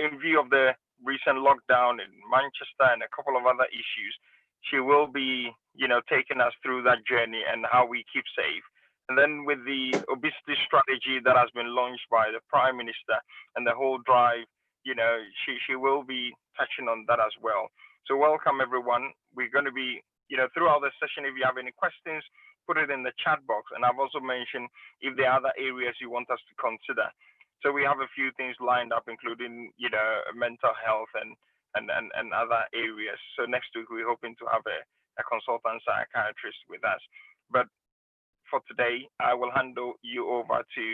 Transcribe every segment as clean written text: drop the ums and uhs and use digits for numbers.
in view of the recent lockdown in Manchester and a couple of other issues, she will be, taking us through that journey and how we keep safe. And then with the obesity strategy that has been launched by the Prime Minister and the whole drive, she will be touching on that as well. So welcome everyone. We're going to be, throughout the session, if you have any questions, put it in the chat box. And I've also mentioned if there are other areas you want us to consider. So we have a few things lined up, including, mental health and other areas. So next week, we're hoping to have a consultant psychiatrist with us. But for today, I will hand you over to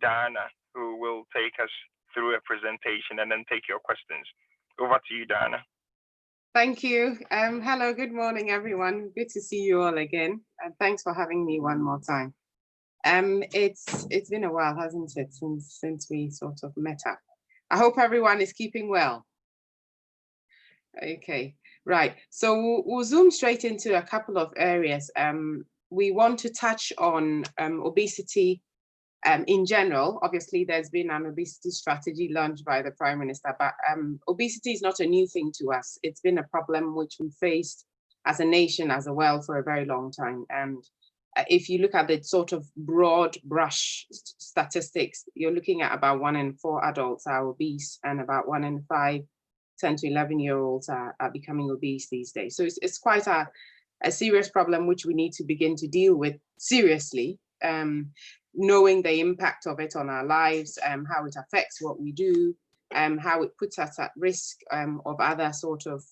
Diana, who will take us through a presentation and then take your questions. Over to you, Diana. Thank you. Hello, good morning, everyone. Good to see you all again. And thanks for having me one more time. It's been a while, hasn't it, since we sort of met up. I hope everyone is keeping well. Okay, right. So we'll zoom straight into a couple of areas. We want to touch on obesity in general. Obviously, there's been an obesity strategy launched by the Prime Minister, but obesity is not a new thing to us. It's been a problem which we faced as a nation, as a world, for a very long time. And if you look at the sort of broad brush statistics, you're looking at about 1 in 4 adults are obese, and about 1 in 5 10 to 11-year-olds are becoming obese these days. So it's quite a serious problem which we need to begin to deal with seriously, knowing the impact of it on our lives, how it affects what we do, how it puts us at risk of other sort of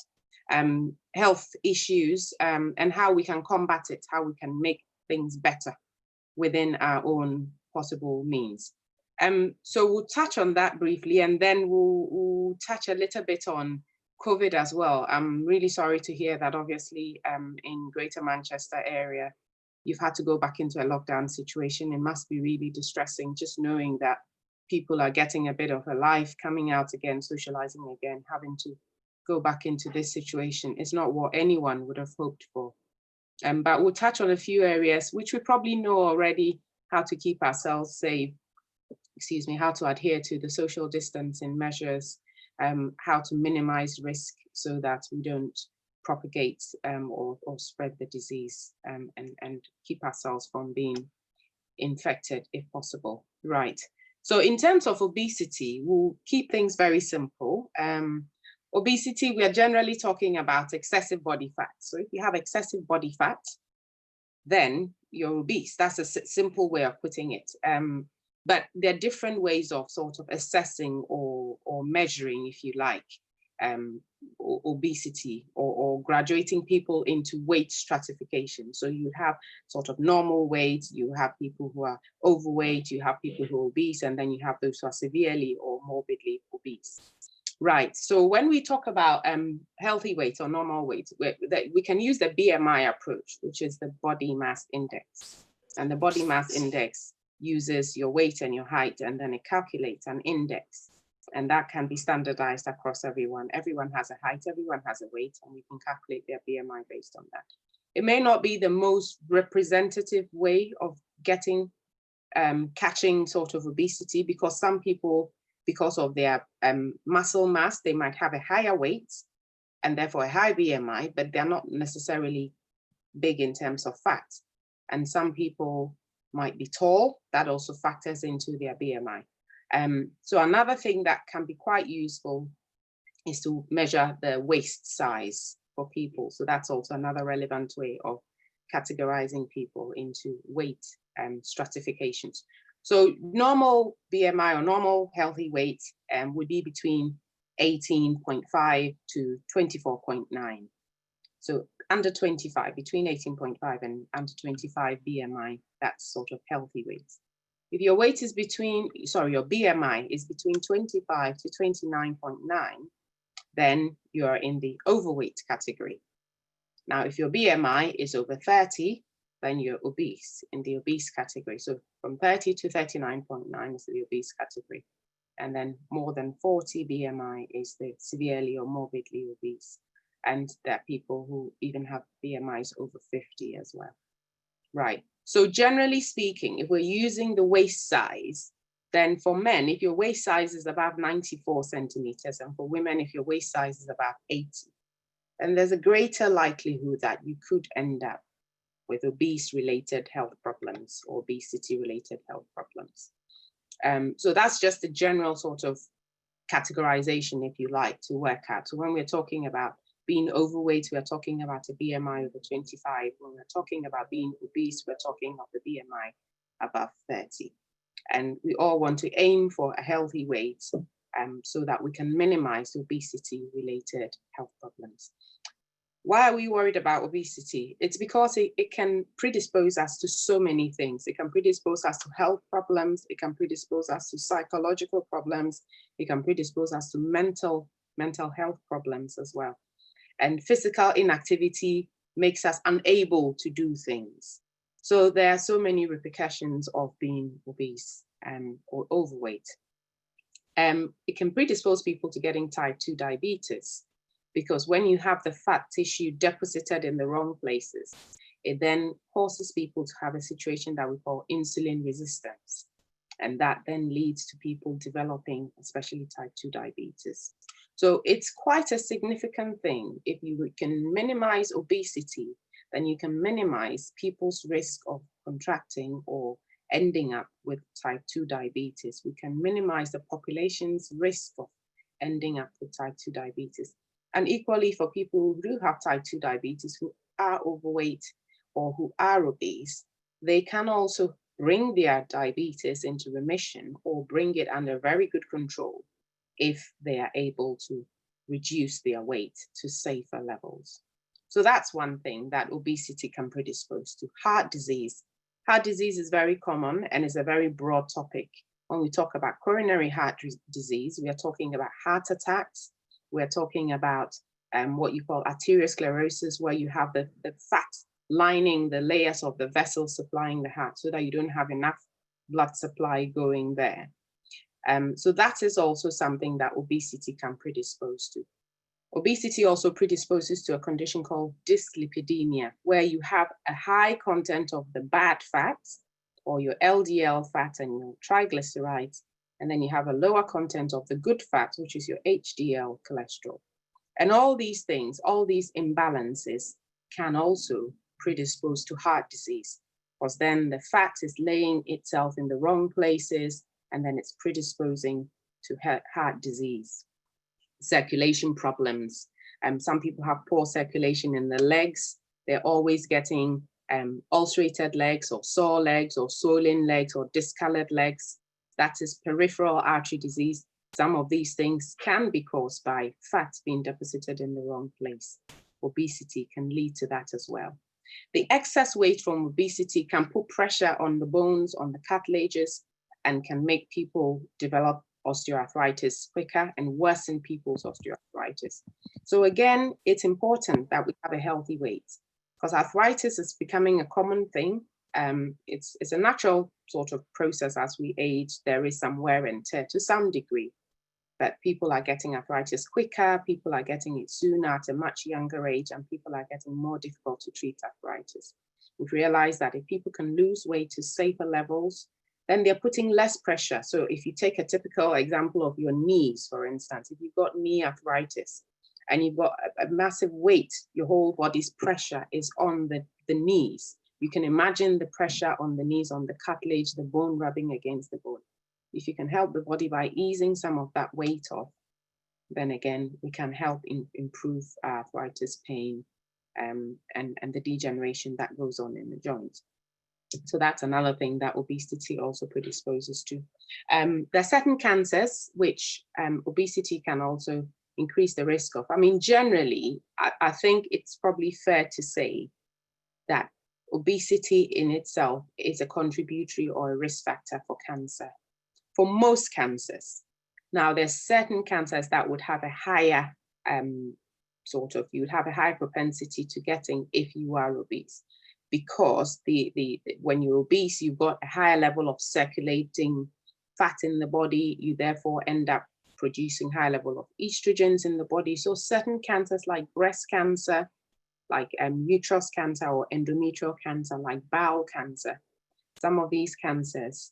health issues, and how we can combat it, how we can make things better within our own possible means. So we'll touch on that briefly, and then we'll touch a little bit on COVID as well. I'm really sorry to hear that obviously in Greater Manchester area, you've had to go back into a lockdown situation. It must be really distressing just knowing that people are getting a bit of a life, coming out again, socializing again, having to go back into this situation. It's not what anyone would have hoped for. But we'll touch on a few areas which we probably know already: how to keep ourselves safe, how to adhere to the social distancing measures, how to minimize risk so that we don't propagate or spread the disease, and keep ourselves from being infected if possible. Right. So in terms of obesity, we'll keep things very simple. Obesity, we are generally talking about excessive body fat. So if you have excessive body fat, then you're obese. That's a simple way of putting it. But there are different ways of sort of assessing or measuring, if you like, obesity or graduating people into weight stratification. So you have sort of normal weight, you have people who are overweight, you have people who are obese, and then you have those who are severely or morbidly obese. Right. So when we talk about healthy weight or normal weight, we can use the BMI approach, which is the body mass index. And the body mass index uses your weight and your height, and then it calculates an index. And that can be standardized across everyone. Everyone has a height, everyone has a weight, and we can calculate their BMI based on that. It may not be the most representative way of catching sort of obesity, because some people, because of their muscle mass, they might have a higher weight and therefore a high BMI, but they're not necessarily big in terms of fat. And some people might be tall, that also factors into their BMI. So another thing that can be quite useful is to measure the waist size for people. So that's also another relevant way of categorizing people into weight stratifications. So normal BMI or normal healthy weight would be between 18.5 to 24.9. So under 25, between 18.5 and under 25 BMI, that's sort of healthy weight. If your weight is your BMI is between 25 to 29.9, then you are in the overweight category. Now, if your BMI is over 30, then you're obese, in the obese category. So from 30 to 39.9 is the obese category. And then more than 40 BMI is the severely or morbidly obese. And there are people who even have BMIs over 50 as well. Right. So generally speaking, if we're using the waist size, Then for men, if your waist size is above 94 centimeters, and for women, if your waist size is about 80, and there's a greater likelihood that you could end up with obese-related health problems or obesity-related health problems. So that's just a general sort of categorization, if you like, to work out. So when we're talking about being overweight, we're talking about a BMI over 25. When we're talking about being obese, we're talking of the BMI above 30. And we all want to aim for a healthy weight so that we can minimize obesity-related health problems. Why are we worried about obesity? It's because it can predispose us to so many things. It can predispose us to health problems. It can predispose us to psychological problems. It can predispose us to mental health problems as well. And physical inactivity makes us unable to do things. So there are so many repercussions of being obese or overweight. It can predispose people to getting type 2 diabetes, because when you have the fat tissue deposited in the wrong places, it then causes people to have a situation that we call insulin resistance. And that then leads to people developing, especially type 2 diabetes. So it's quite a significant thing. If you can minimize obesity, then you can minimize people's risk of contracting or ending up with type 2 diabetes. We can minimize the population's risk of ending up with type 2 diabetes. And equally for people who do have type 2 diabetes, who are overweight or who are obese, they can also bring their diabetes into remission or bring it under very good control if they are able to reduce their weight to safer levels. So that's one thing that obesity can predispose to. Heart disease. Heart disease is very common and is a very broad topic. When we talk about coronary heart disease, we are talking about heart attacks. We're talking about what you call arteriosclerosis, where you have the fat lining the layers of the vessels supplying the heart so that you don't have enough blood supply going there. So that is also something that obesity can predispose to. Obesity also predisposes to a condition called dyslipidemia, where you have a high content of the bad fats, or your LDL fat and your triglycerides, and then you have a lower content of the good fats, which is your HDL cholesterol. And all these things, all these imbalances can also predispose to heart disease, because then the fat is laying itself in the wrong places, and then it's predisposing to heart disease. Circulation problems. Some people have poor circulation in the legs. They're always getting ulcerated legs or sore legs or swollen legs or discolored legs. That is peripheral artery disease. Some of these things can be caused by fat being deposited in the wrong place. Obesity can lead to that as well. The excess weight from obesity can put pressure on the bones, on the cartilages, and can make people develop osteoarthritis quicker and worsen people's osteoarthritis. So again, it's important that we have a healthy weight, because arthritis is becoming a common thing. It's a natural sort of process. As we age, there is some wear and tear to some degree, but people are getting arthritis quicker, people are getting it sooner at a much younger age, and people are getting more difficult to treat arthritis. We've realized that if people can lose weight to safer levels, then they're putting less pressure. So if you take a typical example of your knees, for instance, if you've got knee arthritis and you've got a massive weight, your whole body's pressure is on the knees. You can imagine the pressure on the knees, on the cartilage, the bone rubbing against the bone. If you can help the body by easing some of that weight off, then again, we can help improve arthritis pain and the degeneration that goes on in the joints. So that's another thing that obesity also predisposes to. There are certain cancers which obesity can also increase the risk of. I mean, generally, I think it's probably fair to say that obesity in itself is a contributory or a risk factor for cancer, for most cancers. Now, there's certain cancers that would have a higher you would have a higher propensity to getting if you are obese, because when you're obese, you've got a higher level of circulating fat in the body. You therefore end up producing high level of estrogens in the body. So certain cancers like breast cancer, like uterus cancer or endometrial cancer, like bowel cancer, some of these cancers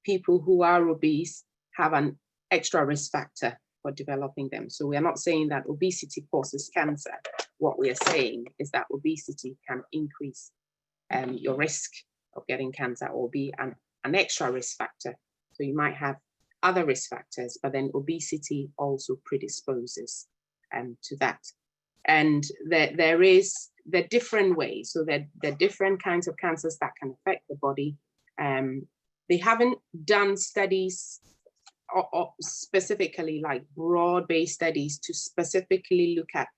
people who are obese have an extra risk factor for developing them. So we are not saying that obesity causes cancer. What we are saying is that obesity can increase your risk of getting cancer or be an extra risk factor. So you might have other risk factors, but then obesity also predisposes to that. And there are different ways. So there are different kinds of cancers that can affect the body. They haven't done studies or specifically like broad-based studies to specifically look at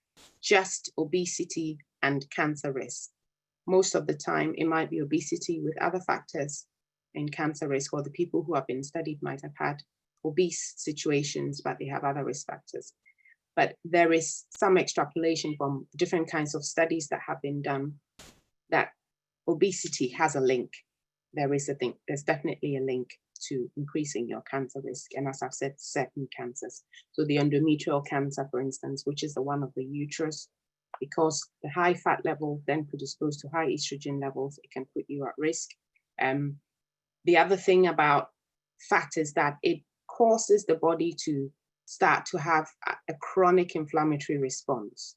just obesity and cancer risk. Most of the time, it might be obesity with other factors in cancer risk, or the people who have been studied might have had obese situations, but they have other risk factors. But there is some extrapolation from different kinds of studies that have been done that obesity has a link. There's definitely a link to increasing your cancer risk. And as I've said, certain cancers. So the endometrial cancer, for instance, which is the one of the uterus, because the high fat level then predisposed to high estrogen levels, it can put you at risk. The other thing about fat is that it causes the body to start to have a chronic inflammatory response.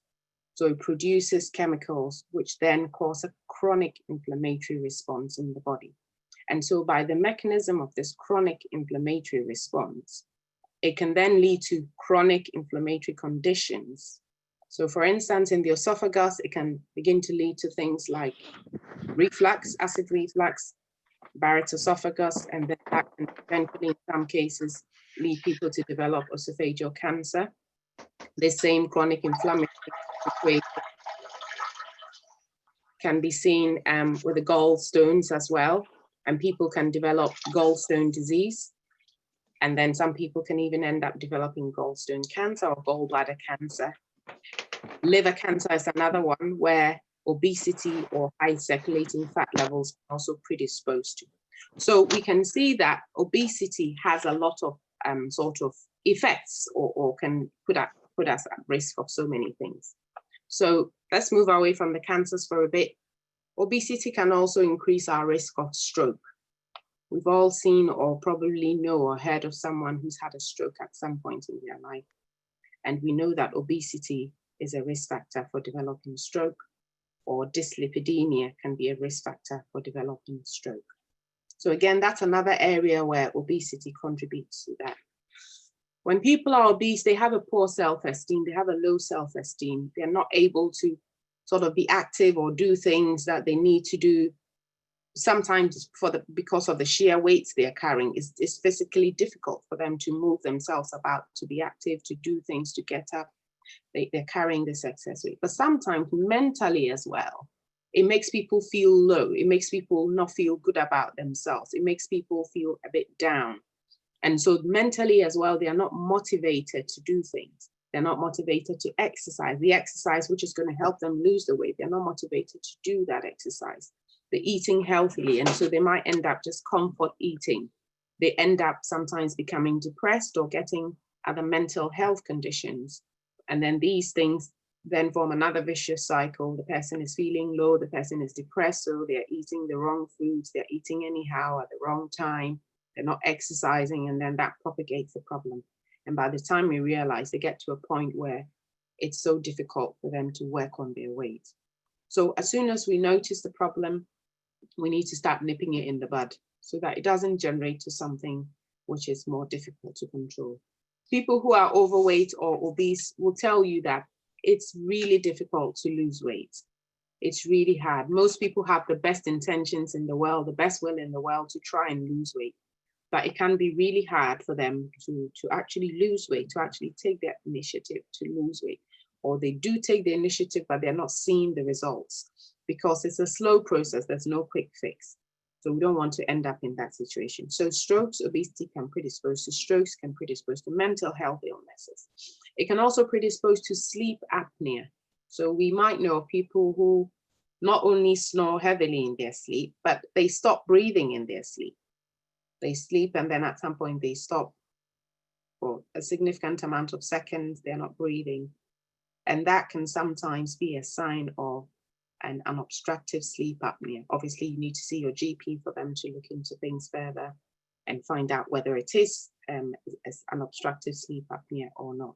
So it produces chemicals which then cause a chronic inflammatory response in the body. And so by the mechanism of this chronic inflammatory response, it can then lead to chronic inflammatory conditions. So for instance, in the esophagus, it can begin to lead to things like reflux, acid reflux, Barrett's esophagus, and then that can eventually, in some cases, lead people to develop esophageal cancer. The same chronic inflammatory situation can be seen with the gallstones as well, and people can develop gallstone disease. And then some people can even end up developing gallstone cancer or gallbladder cancer. Liver cancer is another one where obesity or high circulating fat levels are also predisposed to. So we can see that obesity has a lot of sort of effects or can put us at risk of so many things. So let's move away from the cancers for a bit. Obesity can also increase our risk of stroke. We've all seen or probably know or heard of someone who's had a stroke at some point in their life. And we know that obesity is a risk factor for developing stroke, or dyslipidemia can be a risk factor for developing stroke. So again, that's another area where obesity contributes to that. When people are obese, they have a poor self-esteem, they have a low self-esteem. They're not able to sort of be active or do things that they need to do. Sometimes because of the sheer weights they're carrying, it's physically difficult for them to move themselves about, to be active, to do things, to get up. They're carrying this excess weight. But sometimes mentally as well, it makes people feel low. It makes people not feel good about themselves. It makes people feel a bit down. And so mentally as well, they are not motivated to do things. They're not motivated to exercise. The exercise which is going to help them lose the weight, they're not motivated to do that exercise. They're eating healthily, and so they might end up just comfort eating. They end up sometimes becoming depressed or getting other mental health conditions. And then these things then form another vicious cycle. The person is feeling low, the person is depressed, so they're eating the wrong foods, they're eating anyhow at the wrong time, they're not exercising, and then that propagates the problem. And by the time we realize, they get to a point where it's so difficult for them to work on their weight. So as soon as we notice the problem, we need to start nipping it in the bud so that it doesn't generate to something which is more difficult to control. People who are overweight or obese will tell you that it's really difficult to lose weight. It's really hard. Most people have the best intentions in the world, the best will in the world to try and lose weight. But it can be really hard for them to actually lose weight, to actually take that initiative to lose weight. Or they do take the initiative, but they're not seeing the results because it's a slow process. There's no quick fix. So we don't want to end up in that situation. So strokes, obesity can predispose to strokes, can predispose to mental health illnesses. It can also predispose to sleep apnea. So we might know of people who not only snore heavily in their sleep, but they stop breathing in their sleep. They sleep and then at some point they stop for a significant amount of seconds, they're not breathing. And that can sometimes be a sign of an obstructive sleep apnea. Obviously, you need to see your GP for them to look into things further. and find out whether it is an obstructive sleep apnea or not.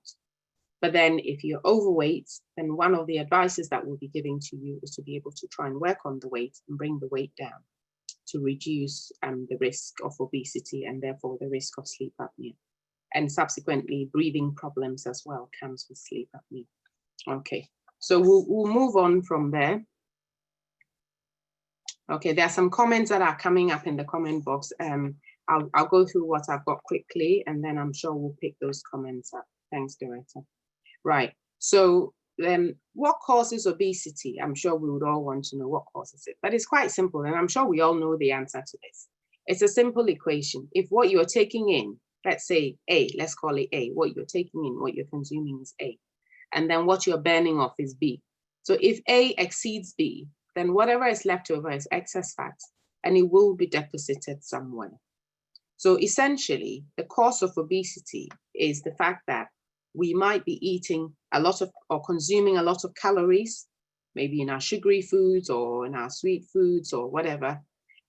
But then if you're overweight, then one of the advices that we'll be giving to you is to be able to try and work on the weight and bring the weight down to reduce the risk of obesity and therefore the risk of sleep apnea. And subsequently, breathing problems as well comes with sleep apnea. Okay, so we'll move on from there. Okay, there are some comments that are coming up in the comment box. I'll go through what I've got quickly, and then I'm sure we'll pick those comments up. Thanks, Director. Right, so what causes obesity? I'm sure we would all want to know what causes it, but it's quite simple, and I'm sure we all know the answer to this. It's a simple equation. If what you're taking in, let's say A, let's call it A, what you're taking in, what you're consuming is A, and then what you're burning off is B. So if A exceeds B, then whatever is left over is excess fat, and it will be deposited somewhere. So essentially, the cause of obesity is the fact that we might be eating a lot of or consuming a lot of calories, maybe in our sugary foods or in our sweet foods or whatever,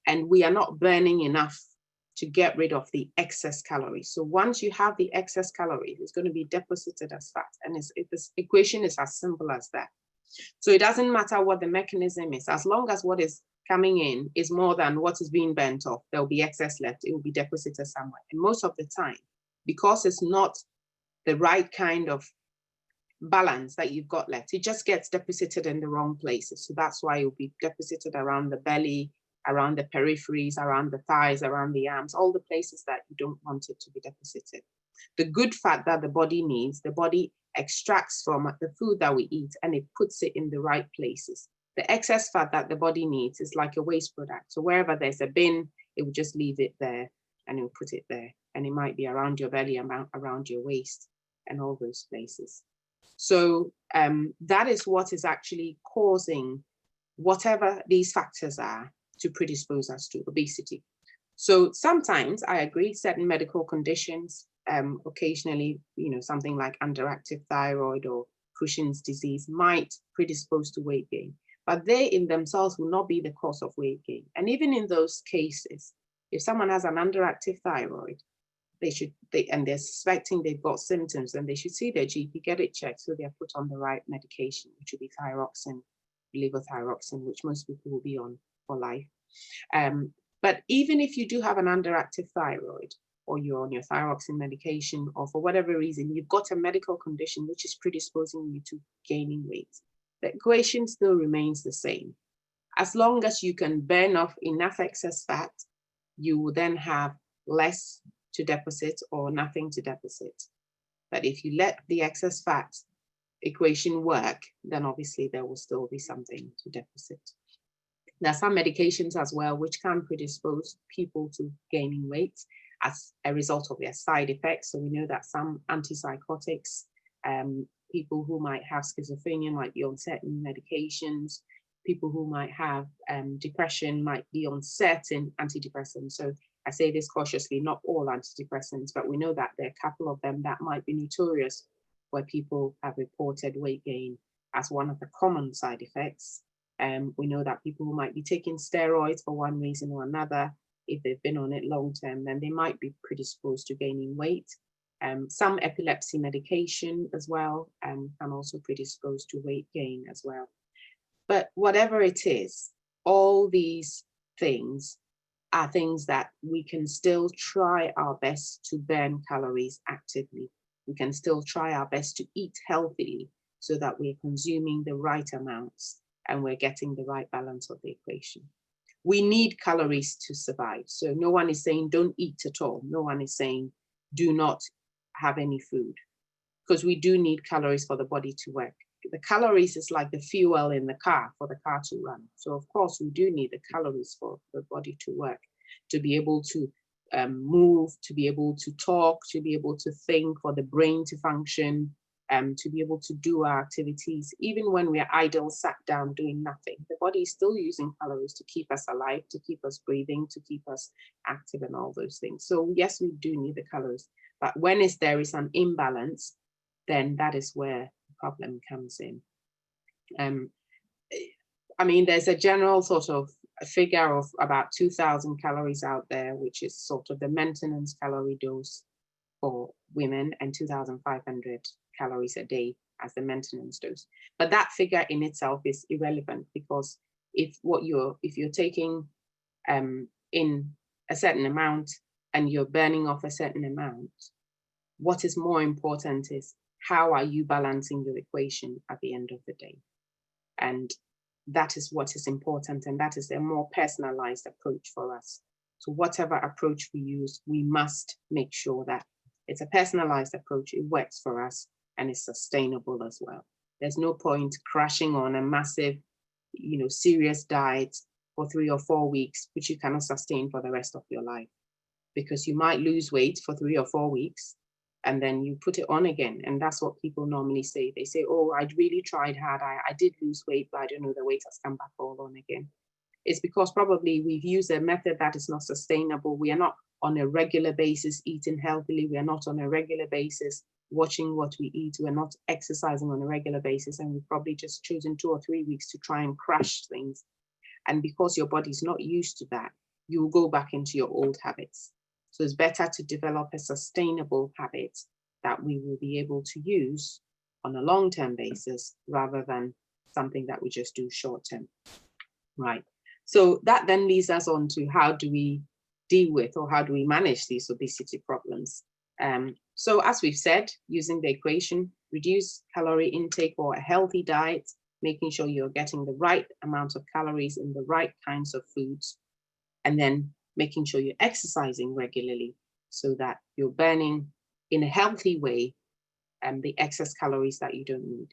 and we are not burning enough to get rid of the excess calories. So once you have the excess calories, it's going to be deposited as fat, and this equation is as simple as that. So it doesn't matter what the mechanism is, as long as what is coming in is more than what is being burnt off, there will be excess left, it will be deposited somewhere. And most of the time, because it's not the right kind of balance that you've got left, it just gets deposited in the wrong places. So that's why it will be deposited around the belly, around the peripheries, around the thighs, around the arms, all the places that you don't want it to be deposited. The good fat that the body needs, the body extracts from the food that we eat, and it puts it in the right places. The excess fat that the body needs is like a waste product. So wherever there's a bin, it will just leave it there and it will put it there. And it might be around your belly, around your waist, and all those places. So that is what is actually causing whatever these factors are to predispose us to obesity. So sometimes I agree, certain medical conditions, occasionally, something like underactive thyroid or Cushing's disease might predispose to weight gain, but they in themselves will not be the cause of weight gain. And even in those cases, if someone has an underactive thyroid, and they're suspecting they've got symptoms, then they should see their GP, get it checked so they're put on the right medication, which will be thyroxine, levothyroxine, which most people will be on for life. But even if you do have an underactive thyroid, or you're on your thyroxine medication, or for whatever reason, you've got a medical condition which is predisposing you to gaining weight, the equation still remains the same. As long as you can burn off enough excess fat, you will then have less to deposit or nothing to deposit. But if you let the excess fat equation work, then obviously there will still be something to deposit. There are some medications as well which can predispose people to gaining weight as a result of their side effects. So we know that some antipsychotics, people who might have schizophrenia might be on certain medications, people who might have depression might be on certain antidepressants. So I say this cautiously, not all antidepressants, but we know that there are a couple of them that might be notorious where people have reported weight gain as one of the common side effects. We know that people who might be taking steroids for one reason or another, if they've been on it long term, then they might be predisposed to gaining weight. Some epilepsy medication as well can also predispose to weight gain as well. But whatever it is, all these things are things that we can still try our best to burn calories actively. We can still try our best to eat healthily so that we're consuming the right amounts and we're getting the right balance of the equation. We need calories to survive. So no one is saying don't eat at all. No one is saying do not have any food, because we do need calories for the body to work. The calories is like the fuel in the car for the car to run. So of course we do need the calories for the body to work, to be able to move, to be able to talk, to be able to think, for the brain to function, to be able to do our activities. Even when we are idle, sat down, doing nothing, the body is still using calories to keep us alive, to keep us breathing, to keep us active and all those things. So yes, we do need the calories, but when there is an imbalance, then that is where the problem comes in. I mean, there's a general sort of a figure of about 2,000 calories out there, which is sort of the maintenance calorie dose for women, and 2,500 calories a day as the maintenance dose. But that figure in itself is irrelevant, because if you're taking in a certain amount and you're burning off a certain amount, what is more important is how are you balancing your equation at the end of the day? And that is what is important, and that is a more personalized approach for us. So whatever approach we use, we must make sure that it's a personalized approach, it works for us, and it's sustainable as well. There's no point crashing on a massive, serious diet for 3 or 4 weeks, which you cannot sustain for the rest of your life, because you might lose weight for 3 or 4 weeks, and then you put it on again. And that's what people normally say. They say, oh, I'd really tried hard. I did lose weight, but I don't know, the weight has come back all on again. It's because probably we've used a method that is not sustainable. We are not on a regular basis eating healthily. We are not on a regular basis watching what we eat. We're not exercising on a regular basis. And we've probably just chosen 2 or 3 weeks to try and crash things. And because your body's not used to that, you will go back into your old habits. So it's better to develop a sustainable habit that we will be able to use on a long-term basis, rather than something that we just do short-term, right? So that then leads us on to how do we deal with, or how do we manage these obesity problems? So as we've said, using the equation, reduce calorie intake or a healthy diet, making sure you're getting the right amount of calories in the right kinds of foods, and then making sure you're exercising regularly so that you're burning in a healthy way the excess calories that you don't need.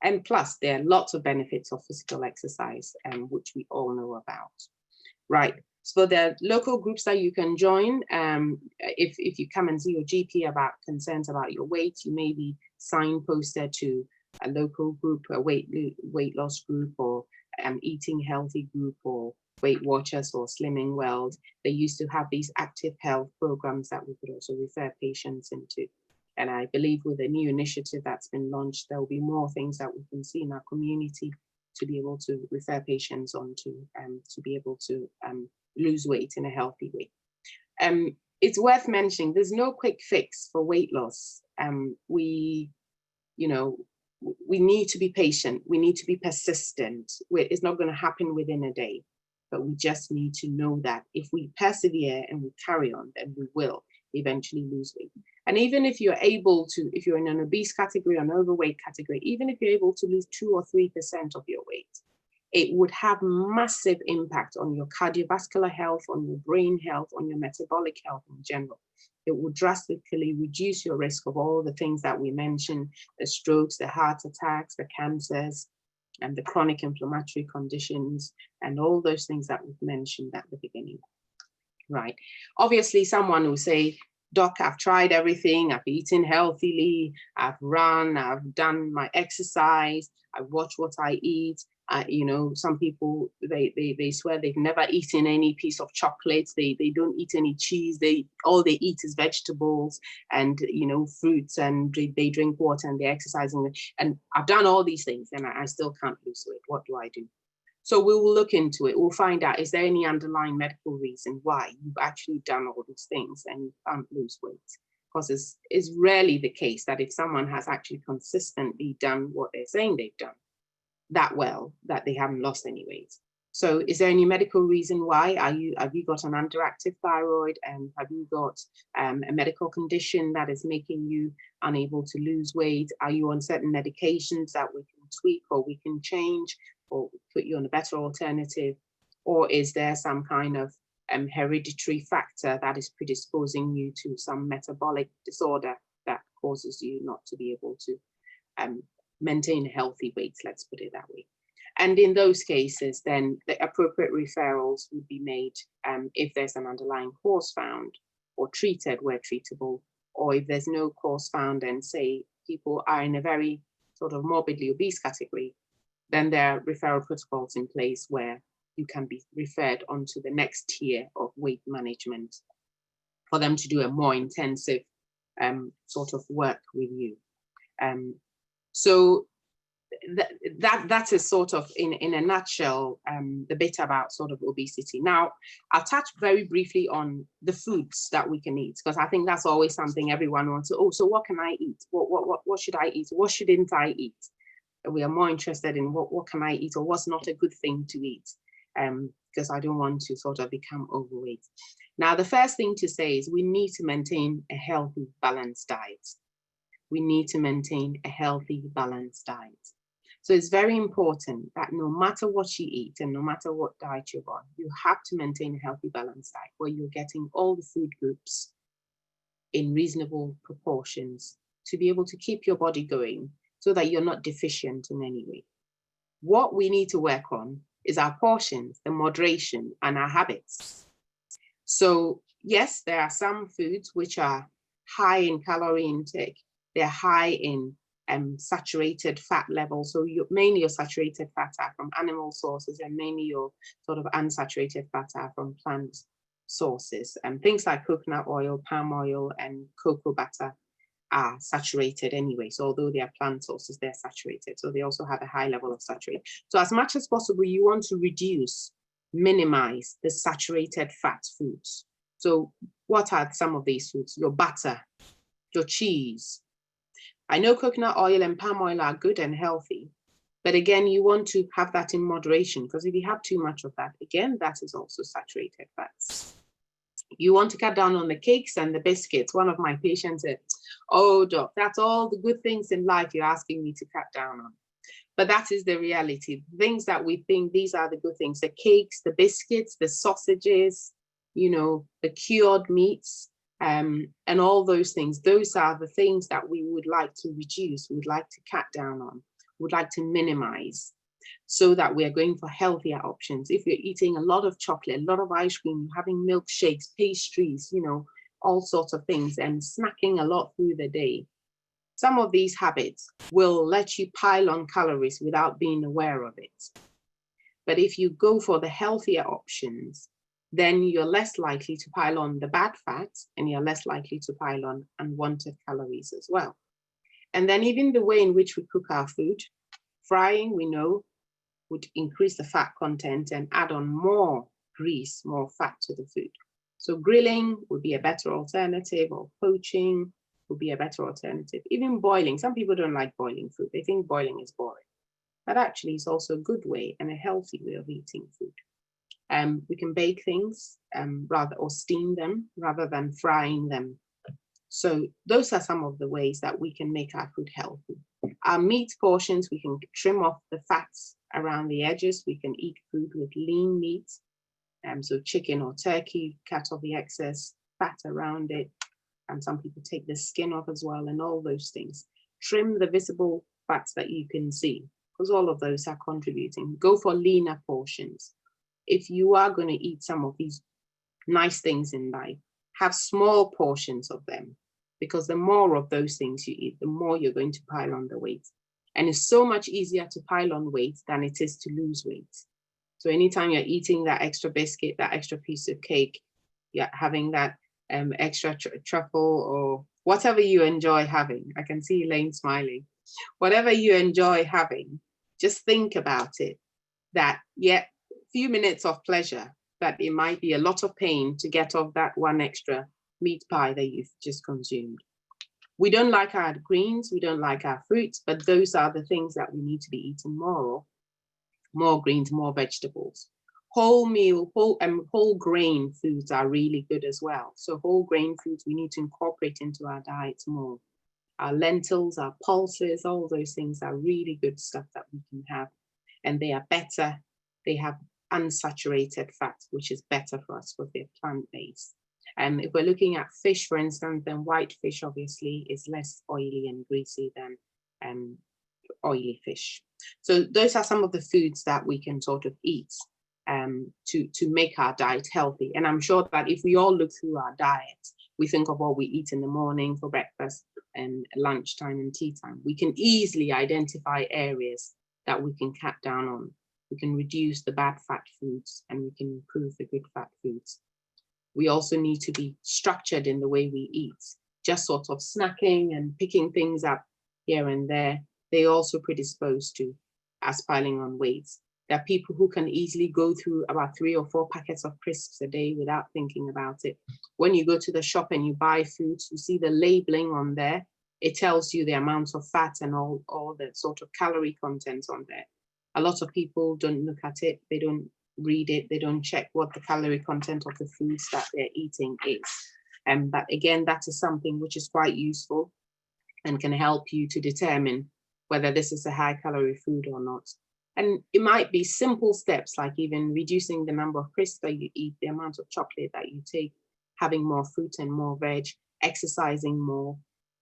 And plus, there are lots of benefits of physical exercise, which we all know about. Right. So there are local groups that you can join. If you come and see your GP about concerns about your weight, you may be signposted to a local group, a weight loss group, or eating healthy group, or Weight Watchers, or Slimming World. They used to have these active health programs that we could also refer patients into. And I believe with the new initiative that's been launched, there will be more things that we can see in our community to be able to refer patients on to be able to lose weight in a healthy way. It's worth mentioning, there's no quick fix for weight loss. We need to be patient. We need to be persistent. It's not going to happen within a day, but we just need to know that if we persevere and we carry on, then we will eventually lose weight. And even if you're able to, if you're in an obese category or an overweight category, even if you're able to lose 2 or 3% of your weight, it would have massive impact on your cardiovascular health, on your brain health, on your metabolic health in general. It would drastically reduce your risk of all the things that we mentioned, the strokes, the heart attacks, the cancers, and the chronic inflammatory conditions, and all those things that we've mentioned at the beginning. Right. Obviously, someone will say, Doc, I've tried everything. I've eaten healthily. I've run. I've done my exercise. I watch what I eat. Some people, they swear they've never eaten any piece of chocolate. They don't eat any cheese. All they eat is vegetables and fruits, and they drink water and they're exercising. And I've done all these things and I still can't lose weight. What do I do? So we will look into it. We'll find out, is there any underlying medical reason why you've actually done all these things and you can't lose weight? Because it's rarely the case that if someone has actually consistently done what they're saying they've done that well, that they haven't lost any weight. So is there any medical reason why? Have you got an underactive thyroid? And have you got a medical condition that is making you unable to lose weight? Are you on certain medications that we can tweak or we can change, or put you on a better alternative? Or is there some kind of hereditary factor that is predisposing you to some metabolic disorder that causes you not to be able to maintain a healthy weight, let's put it that way. And in those cases, then the appropriate referrals would be made if there's an underlying cause found or treated where treatable, or if there's no cause found and say people are in a very sort of morbidly obese category, then there are referral protocols in place where you can be referred onto the next tier of weight management for them to do a more intensive sort of work with you. So that is sort of in a nutshell the bit about sort of obesity. Now, I'll touch very briefly on the foods that we can eat, because I think that's always something everyone wants to, so what can I eat? What should I eat? What shouldn't I eat? We are more interested in what can I eat, or what's not a good thing to eat, because I don't want to sort of become overweight. Now, the first thing to say is we need to maintain a healthy, balanced diet. We need to maintain a healthy, balanced diet. So it's very important that no matter what you eat and no matter what diet you're on, you have to maintain a healthy, balanced diet where you're getting all the food groups in reasonable proportions to be able to keep your body going so that you're not deficient in any way. What we need to work on is our portions, the moderation, and our habits. So yes, there are some foods which are high in calorie intake. They're high in saturated fat levels. So mainly your saturated fats are from animal sources, and mainly your sort of unsaturated fats are from plant sources. And things like coconut oil, palm oil, and cocoa butter are saturated anyway. So although they are plant sources, they're saturated. So they also have a high level of saturation. So as much as possible, you want to minimize the saturated fat foods. So what are some of these foods? Your butter, your cheese. I know coconut oil and palm oil are good and healthy, but again, you want to have that in moderation, because if you have too much of that, again, that is also saturated fats. You want to cut down on the cakes and the biscuits. One of my patients said, "Oh, doc, that's all the good things in life you're asking me to cut down on." But that is the reality. Things that we think these are the good things, the cakes, the biscuits, the sausages, the cured meats, and all those things. Those are the things that we would like to reduce, we would like to cut down on, would like to minimize, so that we are going for healthier options. If you're eating a lot of chocolate, a lot of ice cream, having milkshakes, pastries, all sorts of things, and snacking a lot through the day, some of these habits will let you pile on calories without being aware of it. But if you go for the healthier options, then you're less likely to pile on the bad fats, and you're less likely to pile on unwanted calories as well. And then even the way in which we cook our food, frying, we know, would increase the fat content and add on more grease, more fat to the food. So grilling would be a better alternative, or poaching would be a better alternative. Even boiling. Some people don't like boiling food. They think boiling is boring. But actually, it's also a good way and a healthy way of eating food. We can bake things or steam them rather than frying them. So those are some of the ways that we can make our food healthy. Our meat portions, we can trim off the fats around the edges. We can eat food with lean meat. So chicken or turkey, cut off the excess fat around it. And some people take the skin off as well, and all those things. Trim the visible fats that you can see, because all of those are contributing. Go for leaner portions. If you are going to eat some of these nice things in life, have small portions of them, because the more of those things you eat, the more you're going to pile on the weight. And it's so much easier to pile on weight than it is to lose weight. So anytime you're eating that extra biscuit, that extra piece of cake, you're having that extra truffle or whatever you enjoy having. I can see Elaine smiling. Whatever you enjoy having, just think about it, that a few minutes of pleasure, but it might be a lot of pain to get off that one extra meat pie that you've just consumed. We don't like our greens, we don't like our fruits, but those are the things that we need to be eating more greens, more vegetables. Whole grain foods are really good as well. So whole grain foods we need to incorporate into our diets more. Our lentils, our pulses, all those things are really good stuff that we can have. And they are better. They have unsaturated fats, which is better for us because they're plant-based. If we're looking at fish, for instance, then white fish obviously is less oily and greasy than oily fish. So those are some of the foods that we can sort of eat to make our diet healthy. And I'm sure that if we all look through our diet, we think of what we eat in the morning for breakfast and lunchtime and tea time, we can easily identify areas that we can cut down on. We can reduce the bad fat foods and we can improve the good fat foods. We also need to be structured in the way we eat. Just sort of snacking and picking things up here and there they also predisposed to us piling on weight. There are people who can easily go through about 3 or 4 packets of crisps a day without thinking about it. When you go to the shop and you buy foods, you see the labeling on there. It tells you the amount of fat and all the sort of calorie content on there. A lot of people don't look at it. They don't read it. They don't check what the calorie content of the foods that they're eating is. But again, that is something which is quite useful and can help you to determine whether this is a high calorie food or not. And it might be simple steps like even reducing the number of crisps that you eat, the amount of chocolate that you take, having more fruit and more veg, exercising more.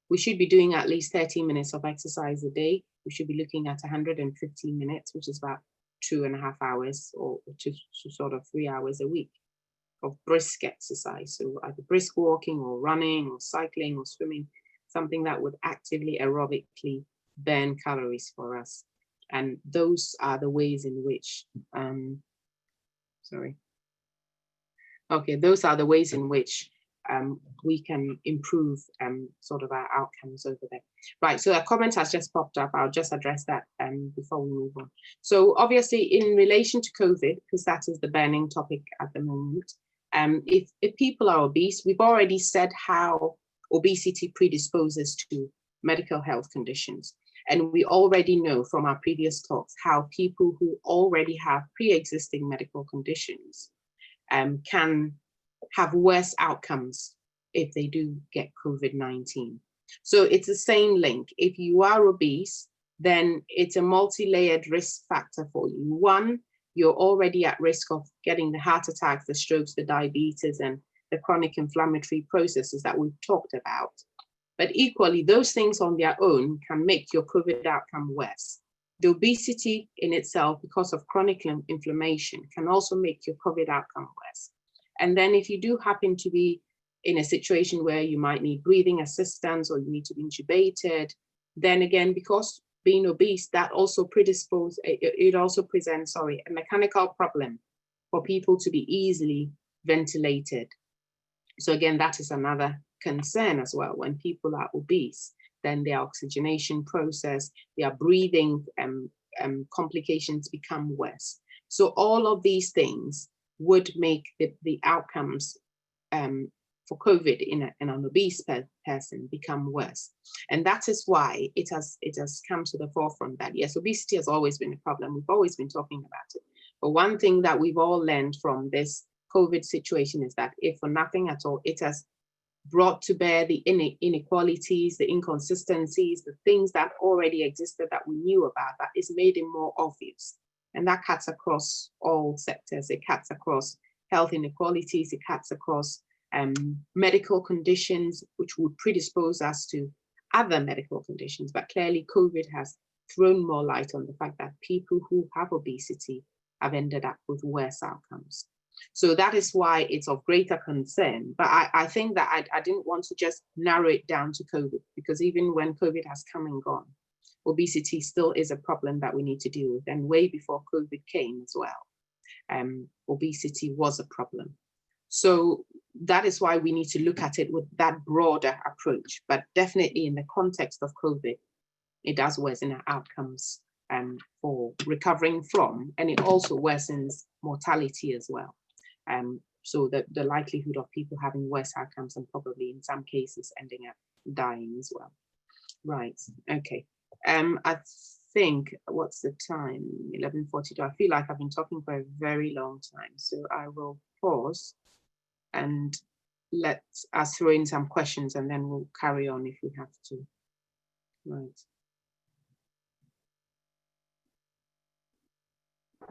We should be doing at least 30 minutes of exercise a day. We should be looking at 115 minutes, which is about 2.5 hours or to sort of 3 hours a week of brisk exercise. So either brisk walking or running or cycling or swimming, something that would actively aerobically burn calories for us. And those are the ways in which, those are the ways in which we can improve sort of our outcomes over there. Right, so a comment has just popped up. I'll just address that before we move on. So obviously in relation to COVID, because that is the burning topic at the moment, if people are obese, we've already said how obesity predisposes to medical health conditions. And we already know from our previous talks how people who already have pre-existing medical conditions can have worse outcomes if they do get COVID-19. So it's the same link. If you are obese, then it's a multi-layered risk factor for you. One, you're already at risk of getting the heart attacks, the strokes, the diabetes, and the chronic inflammatory processes that we've talked about. But equally, those things on their own can make your COVID outcome worse. The obesity in itself, because of chronic inflammation, can also make your COVID outcome worse. And then if you do happen to be in a situation where you might need breathing assistance or you need to be intubated, then again, because being obese, that also presents, a mechanical problem for people to be easily ventilated. So again, that is another concern as well. When people are obese, then their oxygenation process, their breathing complications become worse. So all of these things would make the outcomes for COVID in an obese person become worse. And that is why it has come to the forefront that yes, obesity has always been a problem. We've always been talking about it. But one thing that we've all learned from this COVID situation is that if for nothing at all, it has brought to bear the inequalities, the inconsistencies, the things that already existed that we knew about, that is made it more obvious. And that cuts across all sectors. It cuts across health inequalities, it cuts across medical conditions, which would predispose us to other medical conditions. But clearly COVID has thrown more light on the fact that people who have obesity have ended up with worse outcomes. So that is why it's of greater concern. But I think that I didn't want to just narrow it down to COVID, because even when COVID has come and gone, obesity still is a problem that we need to deal with. And way before COVID came as well, obesity was a problem. So that is why we need to look at it with that broader approach. But definitely in the context of COVID, it does worsen our outcomes for recovering from, and it also worsens mortality as well. So the likelihood of people having worse outcomes and probably in some cases ending up dying as well. Right, okay. I think, what's the time? 11:42. I feel like I've been talking for a very long time, so I will pause and let us throw in some questions and then we'll carry on if we have to. Right.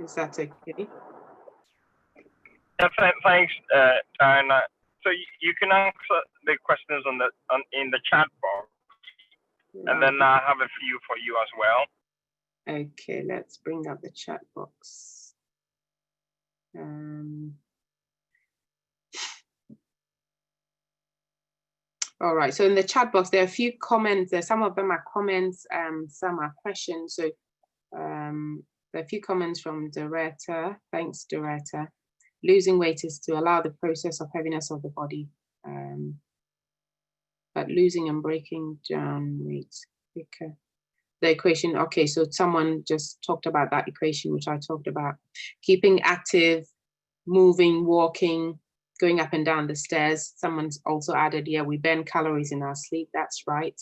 Is that okay? Thanks, Diana. So you can answer the questions in the chat box, and then I have a few for you as well. Okay, let's bring up the chat box. All right, so in the chat box, there are a few comments. Some of them are comments, some are questions. So there are a few comments from Doretta. Thanks, Doretta. Losing weight is to allow the process of heaviness of the body, but losing and breaking down weight quicker. the equation. Okay, so someone just talked about that equation, which I talked about. Keeping active, moving, walking, going up and down the stairs. Someone's also added, yeah, we burn calories in our sleep. That's right.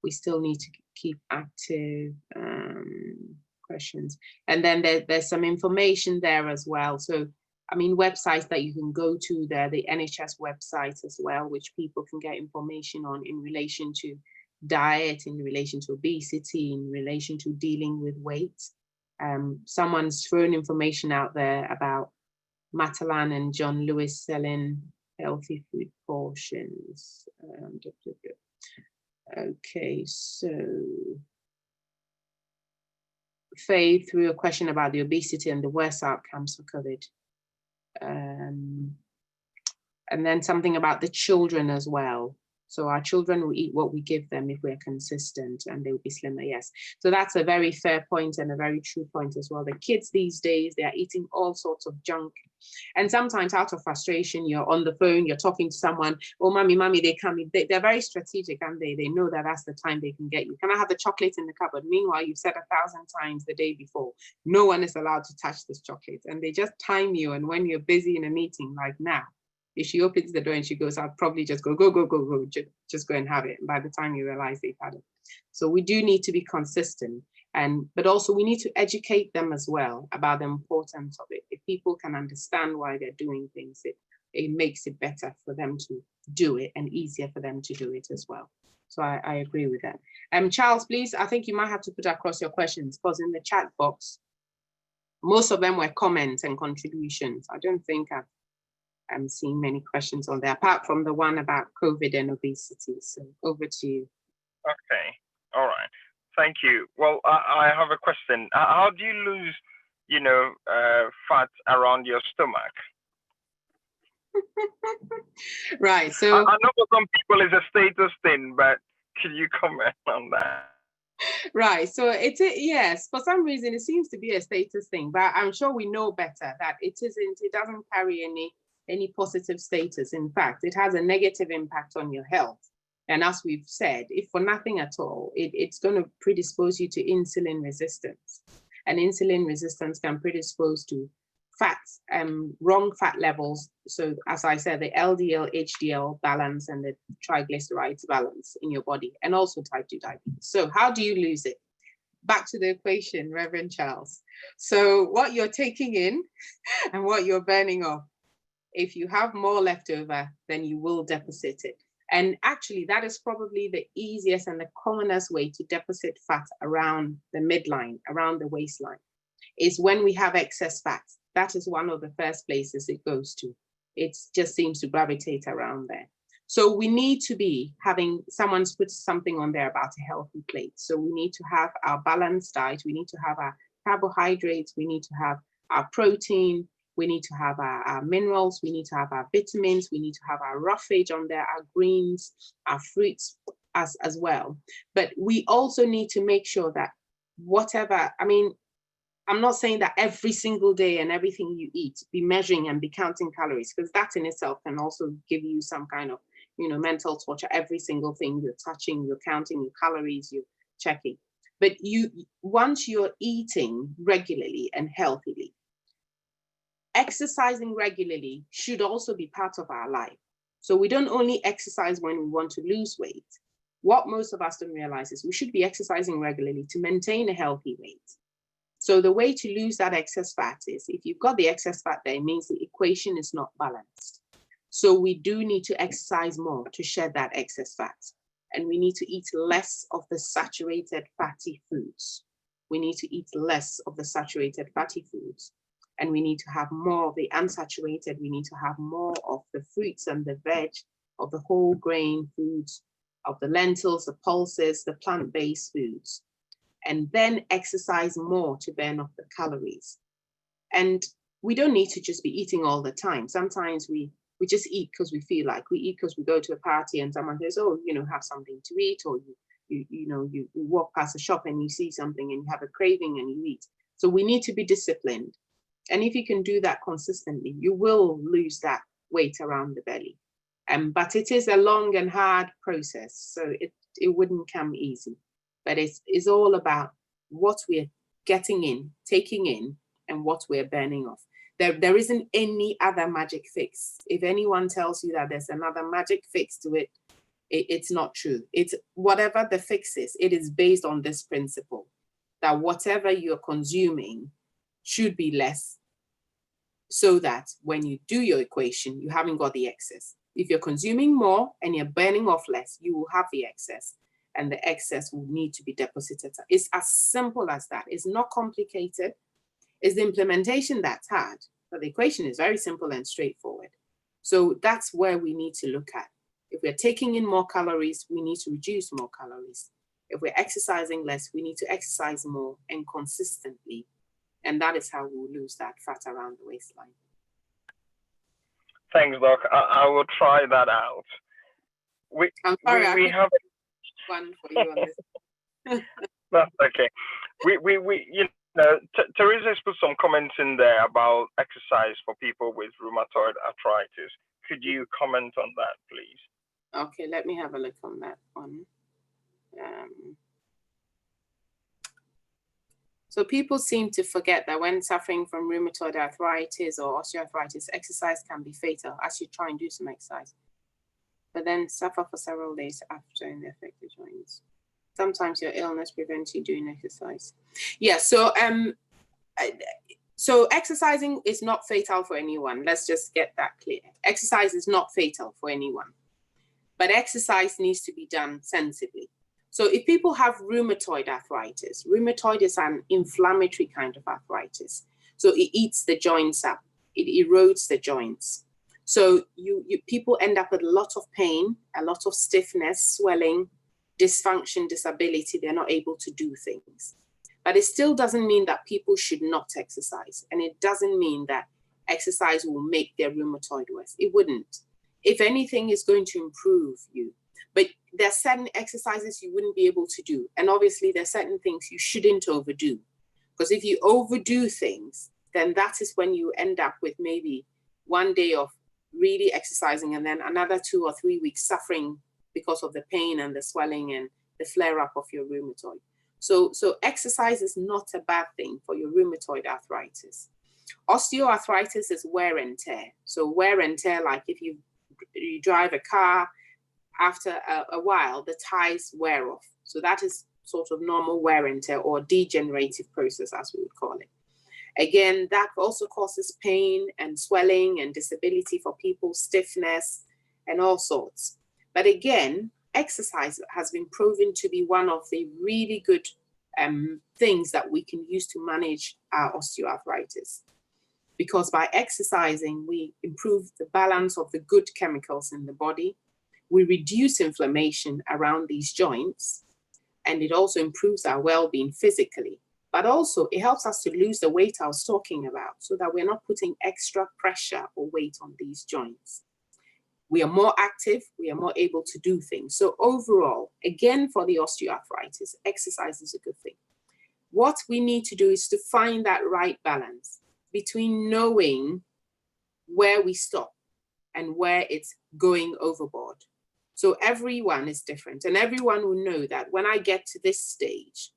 We still need to keep active. Questions. And then there's some information there as well. So, I mean, websites that you can go to there, the NHS website as well, which people can get information on in relation to diet, in relation to obesity, in relation to dealing with weight. Someone's thrown information out there about Matalan and John Lewis selling healthy food portions. Okay, so Faye threw a question about the obesity and the worst outcomes for COVID. And then something about the children as well. So our children will eat what we give them if we're consistent, and they will be slimmer, yes. So that's a very fair point and a very true point as well. The kids these days, they are eating all sorts of junk. And sometimes out of frustration, you're on the phone, you're talking to someone, oh, mommy, they come in. They're very strategic, and they know that that's the time they can get you. Can I have the chocolate in the cupboard? Meanwhile, you've said 1,000 times the day before, no one is allowed to touch this chocolate. And they just time you. And when you're busy in a meeting like now, if she opens the door and she goes, I'll probably just go, just go and have it. And by the time you realize they've had it. So we do need to be consistent, but also we need to educate them as well about the importance of it. If people can understand why they're doing things, it makes it better for them to do it and easier for them to do it as well. So I agree with that. Charles, please, I think you might have to put across your questions, because in the chat box, most of them were comments and contributions. I don't think I'm seeing many questions on there, apart from the one about COVID and obesity. So over to you. Okay, all right. Thank you. Well, I have a question. How do you lose, fat around your stomach? Right. So I know for some people it's a status thing, but can you comment on that? Right. So yes, for some reason it seems to be a status thing, but I'm sure we know better that it isn't. It doesn't carry any positive status. In fact, it has a negative impact on your health. And as we've said, if for nothing at all, it's going to predispose you to insulin resistance. And insulin resistance can predispose to fats, wrong fat levels. So as I said, the LDL, HDL balance and the triglycerides balance in your body, and also type 2 diabetes. So how do you lose it? Back to the equation, Reverend Charles. So what you're taking in and what you're burning off. If you have more left over, then you will deposit it. And actually, that is probably the easiest and the commonest way to deposit fat around the midline, around the waistline, is when we have excess fat. That is one of the first places it goes to. It just seems to gravitate around there. So we need to be having, someone's put something on there about a healthy plate. So we need to have our balanced diet. We need to have our carbohydrates. We need to have our protein. We need to have our minerals, we need to have our vitamins, we need to have our roughage on there, our greens, our fruits as well. But we also need to make sure that whatever, I mean, I'm not saying that every single day and everything you eat, be measuring and be counting calories, because that in itself can also give you some kind of, mental torture. Every single thing you're touching, you're counting your calories, you're checking. But once you're eating regularly and healthily, exercising regularly should also be part of our life. So we don't only exercise when we want to lose weight. What most of us don't realize is we should be exercising regularly to maintain a healthy weight. So the way to lose that excess fat is, if you've got the excess fat there, it means the equation is not balanced. So we do need to exercise more to shed that excess fat. And we need to eat less of the saturated fatty foods. We need to eat less of the saturated fatty foods. And we need to have more of the unsaturated. We need to have more of the fruits and the veg, of the whole grain foods, of the lentils, the pulses, the plant-based foods. And then exercise more to burn off the calories. And we don't need to just be eating all the time. Sometimes we just eat because we feel like. We eat because we go to a party and someone says, oh, have something to eat, or you walk past a shop and you see something and you have a craving and you eat. So we need to be disciplined. And if you can do that consistently, you will lose that weight around the belly. But it is a long and hard process, so it wouldn't come easy. but it's all about what we're getting in, taking in, and what we're burning off. There isn't any other magic fix. If anyone tells you that there's another magic fix to it, it's not true. It's whatever the fix is, it is based on this principle that whatever you're consuming should be less, so that when you do your equation, you haven't got the excess. If you're consuming more and you're burning off less, you will have the excess, and the excess will need to be deposited. It's as simple as that. It's not complicated. It's the implementation that's hard, but the equation is very simple and straightforward. So that's where we need to look at. If we're taking in more calories, we need to reduce more calories. If we're exercising less, we need to exercise more and consistently. And that is how we'll lose that fat around the waistline. Thanks, Doc. I will try that out. I'm sorry, we have one for you on this. That's okay. We Teresa's put some comments in there about exercise for people with rheumatoid arthritis. Could you comment on that, please? Okay, let me have a look on that one. So people seem to forget that when suffering from rheumatoid arthritis or osteoarthritis, exercise can be fatal. I should try and do some exercise, but then suffer for several days after in the affected joints. Sometimes your illness prevents you doing exercise. Yeah, so exercising is not fatal for anyone. Let's just get that clear. Exercise is not fatal for anyone, but exercise needs to be done sensibly. So if people have rheumatoid arthritis, rheumatoid is an inflammatory kind of arthritis. So it eats the joints up, it erodes the joints. So people end up with a lot of pain, a lot of stiffness, swelling, dysfunction, disability. They're not able to do things. But it still doesn't mean that people should not exercise. And it doesn't mean that exercise will make their rheumatoid worse. It wouldn't. If anything, it's going to improve you. But there are certain exercises you wouldn't be able to do. And obviously there are certain things you shouldn't overdo. Because if you overdo things, then that is when you end up with maybe one day of really exercising and then another 2 or 3 weeks suffering because of the pain and the swelling and the flare-up of your rheumatoid. So exercise is not a bad thing for your rheumatoid arthritis. Osteoarthritis is wear and tear. So wear and tear, like if you drive a car, after a while, the tires wear off. So that is sort of normal wear and tear or degenerative process, as we would call it. Again, that also causes pain and swelling and disability for people, stiffness and all sorts. But again, exercise has been proven to be one of the really good things that we can use to manage our osteoarthritis. Because by exercising, we improve the balance of the good chemicals in the body. We reduce inflammation around these joints, and it also improves our well-being physically. But also, it helps us to lose the weight I was talking about so that we're not putting extra pressure or weight on these joints. We are more active, we are more able to do things. So overall, again, for the osteoarthritis, exercise is a good thing. What we need to do is to find that right balance between knowing where we stop and where it's going overboard. So everyone is different, and everyone will know that when I get to this stage,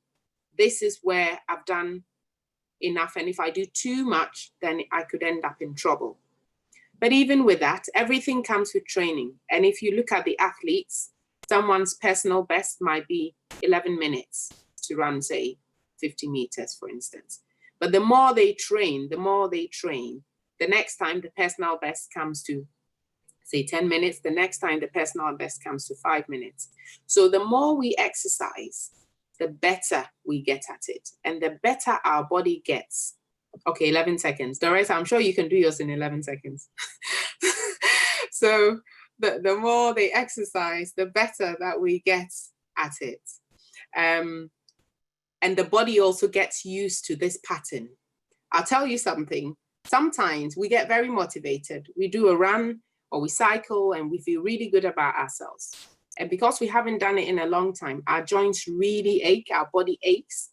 this is where I've done enough. And if I do too much, then I could end up in trouble. But even with that, everything comes with training. And if you look at the athletes, someone's personal best might be 11 minutes to run, say, 50 meters, for instance. But the more they train, the next time the personal best comes to say 10 minutes, the next time the personal best comes to 5 minutes. So the more we exercise, the better we get at it. And the better our body gets. Okay, 11 seconds. Doris, I'm sure you can do yours in 11 seconds. So the more they exercise, the better that we get at it. And the body also gets used to this pattern. I'll tell you something. Sometimes we get very motivated. We do a run, or we cycle and we feel really good about ourselves. And because we haven't done it in a long time, our joints really ache, our body aches.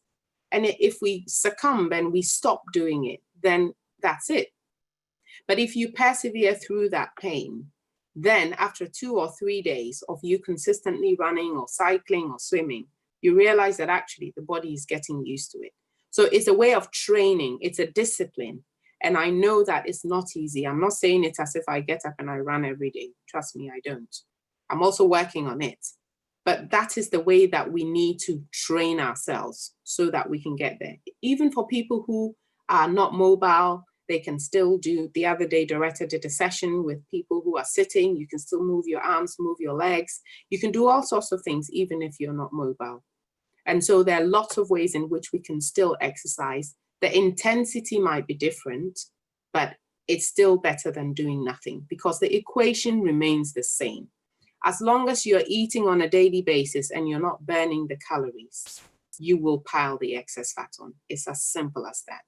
And if we succumb and we stop doing it, then that's it. But if you persevere through that pain, then after 2 or 3 days of you consistently running or cycling or swimming, you realize that actually the body is getting used to it. So it's a way of training, it's a discipline. And I know that it's not easy. I'm not saying it as if I get up and I run every day. Trust me, I don't. I'm also working on it. But that is the way that we need to train ourselves so that we can get there. Even for people who are not mobile, they can still do. The other day, Doretta did a session with people who are sitting. You can still move your arms, move your legs. You can do all sorts of things, even if you're not mobile. And so there are lots of ways in which we can still exercise. The intensity might be different, but it's still better than doing nothing because the equation remains the same. As long as you're eating on a daily basis and you're not burning the calories, you will pile the excess fat on. It's as simple as that.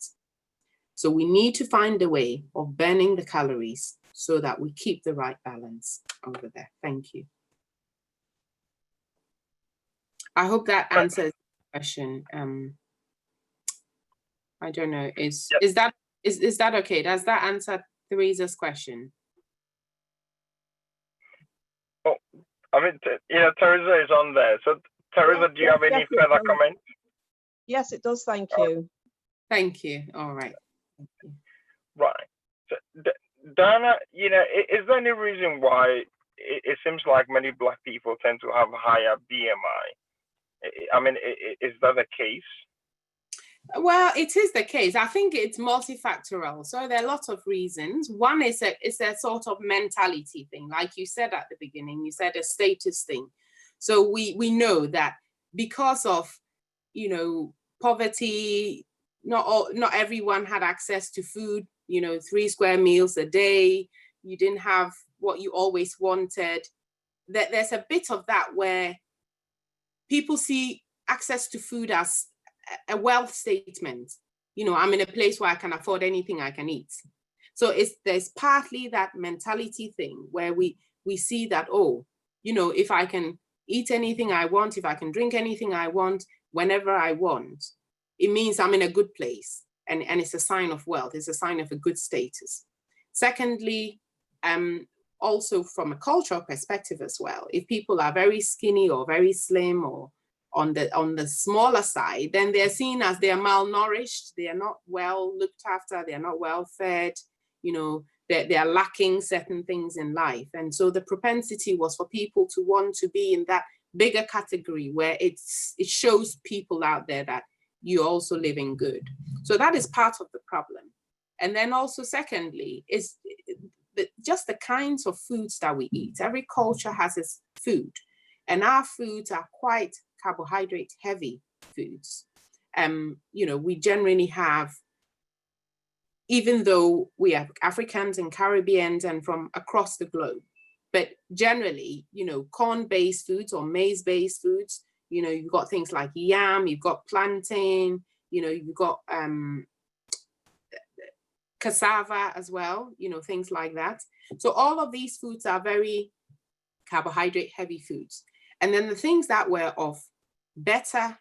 So we need to find a way of burning the calories so that we keep the right balance over there. Thank you. I hope that answers the question. I don't know. Is that okay? Does that answer Theresa's question? Oh, I mean, Teresa is on there. So, Teresa, do you have any further comments? Yes, it does. Thank you. Thank you. All right. Right. So, Dana, is there any reason why it seems like many Black people tend to have higher BMI? I mean, is that the case? Well, it is the case. I think it's multifactorial. So there are lots of reasons. One is a sort of mentality thing. Like you said at the beginning, you said a status thing. So we know that because of, poverty, not everyone had access to food, 3 square meals a day. You didn't have what you always wanted. There's a bit of that where people see access to food as a wealth statement. I'm in a place where I can afford anything I can eat. So there's partly that mentality thing where we see that, if I can eat anything I want, if I can drink anything I want, whenever I want, it means I'm in a good place. And it's a sign of wealth. It's a sign of a good status. Secondly, also from a cultural perspective as well, if people are very skinny or very slim or on the smaller side, then they're seen as they are malnourished, they are not well looked after, they are not well fed, they are lacking certain things in life. And so the propensity was for people to want to be in that bigger category where it shows people out there that you're also living good. So that is part of the problem. And then also secondly, is just the kinds of foods that we eat. Every culture has its food, and our foods are quite carbohydrate heavy foods. We generally have, even though we have Africans and Caribbeans and from across the globe, but generally, corn-based foods or maize-based foods, you've got things like yam, you've got plantain, you've got cassava as well, things like that. So all of these foods are very carbohydrate heavy foods. And then the things that were of better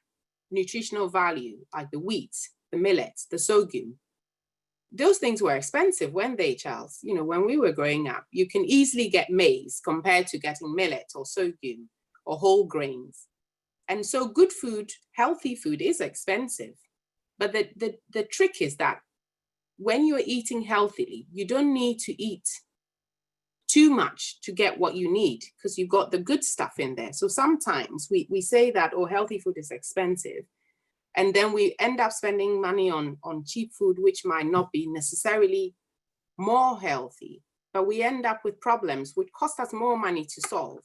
nutritional value, like the wheat, the millet, the sorghum, those things were expensive, weren't they, Charles? When we were growing up, you can easily get maize compared to getting millet or sorghum or whole grains. And so good food, healthy food is expensive. But the trick is that when you're eating healthily, you don't need to eat too much to get what you need because you've got the good stuff in there. So sometimes we say that, healthy food is expensive. And then we end up spending money on cheap food, which might not be necessarily more healthy, but we end up with problems which cost us more money to solve.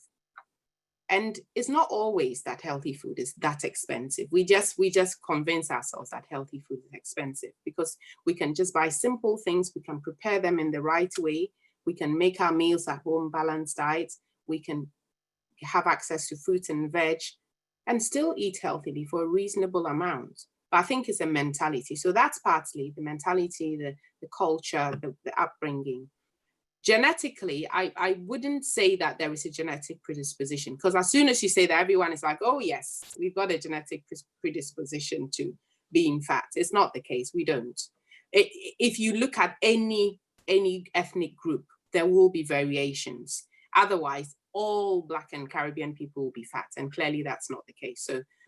And it's not always that healthy food is that expensive. We just convince ourselves that healthy food is expensive because we can just buy simple things. We can prepare them in the right way. We can make our meals at home, balanced diets. We can have access to fruits and veg and still eat healthily for a reasonable amount. But I think it's a mentality. So that's partly the mentality, the culture, the upbringing. Genetically, I wouldn't say that there is a genetic predisposition because as soon as you say that, everyone is like, oh yes, we've got a genetic predisposition to being fat. It's not the case. We don't. If you look at any ethnic group, there will be variations. Otherwise, all Black and Caribbean people will be fat, and clearly that's not the case.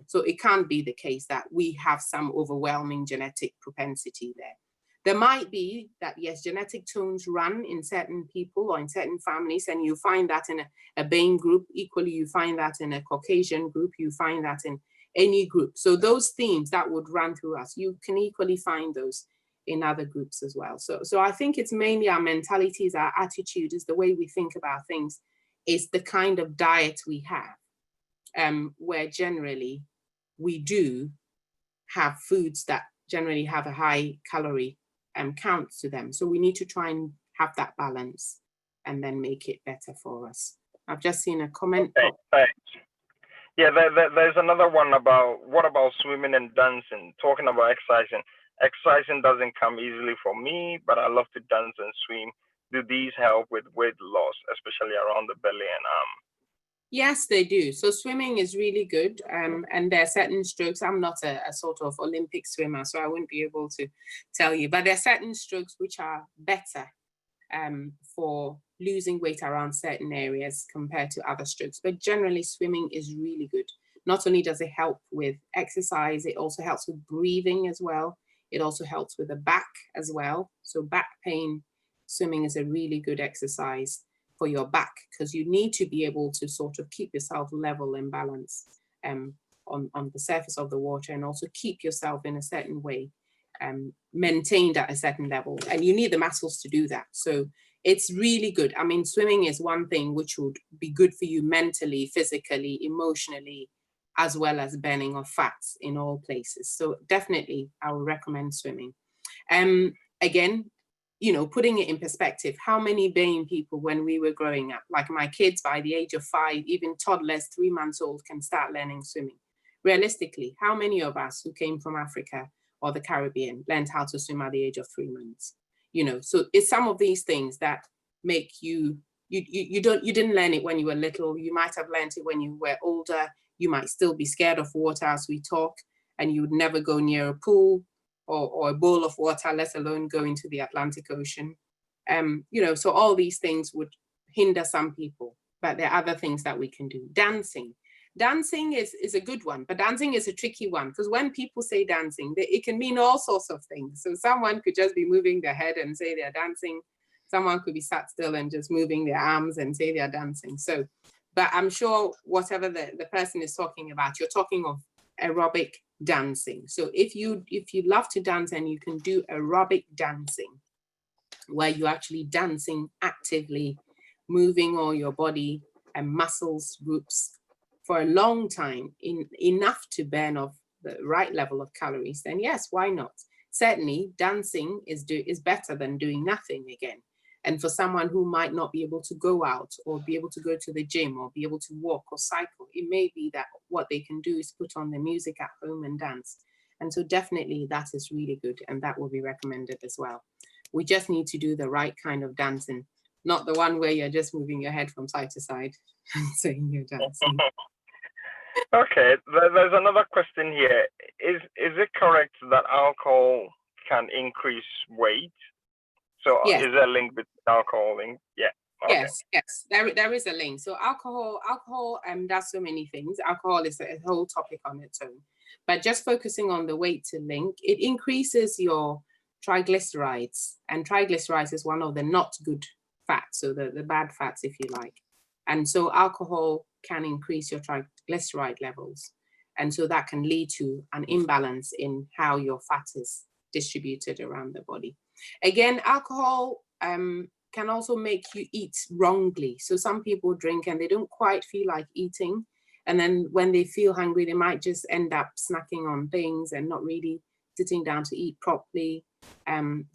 So it can't be the case that we have some overwhelming genetic propensity there. There might be that, yes, genetic tones run in certain people or in certain families, and you find that in a BAME group. Equally, you find that in a Caucasian group, you find that in any group. So those themes that would run through us, you can equally find those in other groups as well. So I think it's mainly our mentalities, our attitude, is the way we think about things, is the kind of diet we have, where generally we do have foods that generally have a high calorie count to them. So we need to try and have that balance and then make it better for us. I've just seen a comment. Okay, thanks. Yeah, there's another one about, what about swimming and dancing? Talking about exercising. Exercising doesn't come easily for me, but I love to dance and swim. Do these help with weight loss, especially around the belly and arm? Yes, they do. So swimming is really good. And there are certain strokes. I'm not a sort of Olympic swimmer, so I wouldn't be able to tell you, but there are certain strokes which are better for losing weight around certain areas compared to other strokes. But generally, swimming is really good. Not only does it help with exercise, it also helps with breathing as well. It also helps with the back as well. So back pain, swimming is a really good exercise for your back, because you need to be able to sort of keep yourself level and balanced on the surface of the water, and also keep yourself in a certain way, maintained at a certain level. And you need the muscles to do that. So it's really good. I mean, swimming is one thing which would be good for you mentally, physically, emotionally, as well as burning of fats in all places. So definitely I would recommend swimming. Again, you know, putting it in perspective, how many BAME people when we were growing up, like my kids by the age of 5, even toddlers, 3 months old, can start learning swimming. Realistically, how many of us who came from Africa or the Caribbean learned how to swim at the age of 3 months? You know, so it's some of these things that make you didn't learn it when you were little. You might have learned it when you were older. You might still be scared of water as we talk, and you would never go near a pool or a bowl of water, let alone go into the Atlantic Ocean. You know, so all these things would hinder some people, but there are other things that we can do. Dancing is a good one, but dancing is a tricky one, because when people say dancing, it can mean all sorts of things. So someone could just be moving their head and say they're dancing. Someone could be sat still and just moving their arms and say they're dancing. So, but I'm sure whatever the person is talking about, you're talking of aerobic dancing. So if you love to dance and you can do aerobic dancing, where you're actually dancing actively, moving all your body and muscles groups for a long time, enough to burn off the right level of calories, then yes, why not? Certainly dancing is better than doing nothing again. And for someone who might not be able to go out or be able to go to the gym or be able to walk or cycle, it may be that what they can do is put on the music at home and dance. And so definitely that is really good, and that will be recommended as well. We just need to do the right kind of dancing, not the one where you're just moving your head from side to side and saying you're dancing. Okay, there's another question here. Is it correct that alcohol can increase weight? So Yes. is there a link between alcohol and, yeah. Okay. Yes, there is a link. So alcohol does so many things. Alcohol is a whole topic on its own. But just focusing on the weight to link, it increases your triglycerides. And triglycerides is one of the not good fats, so the bad fats, if you like. And so alcohol can increase your triglyceride levels. And so that can lead to an imbalance in how your fat is distributed around the body. Again, alcohol can also make you eat wrongly. So some people drink and they don't quite feel like eating. And then when they feel hungry, they might just end up snacking on things and not really sitting down to eat properly.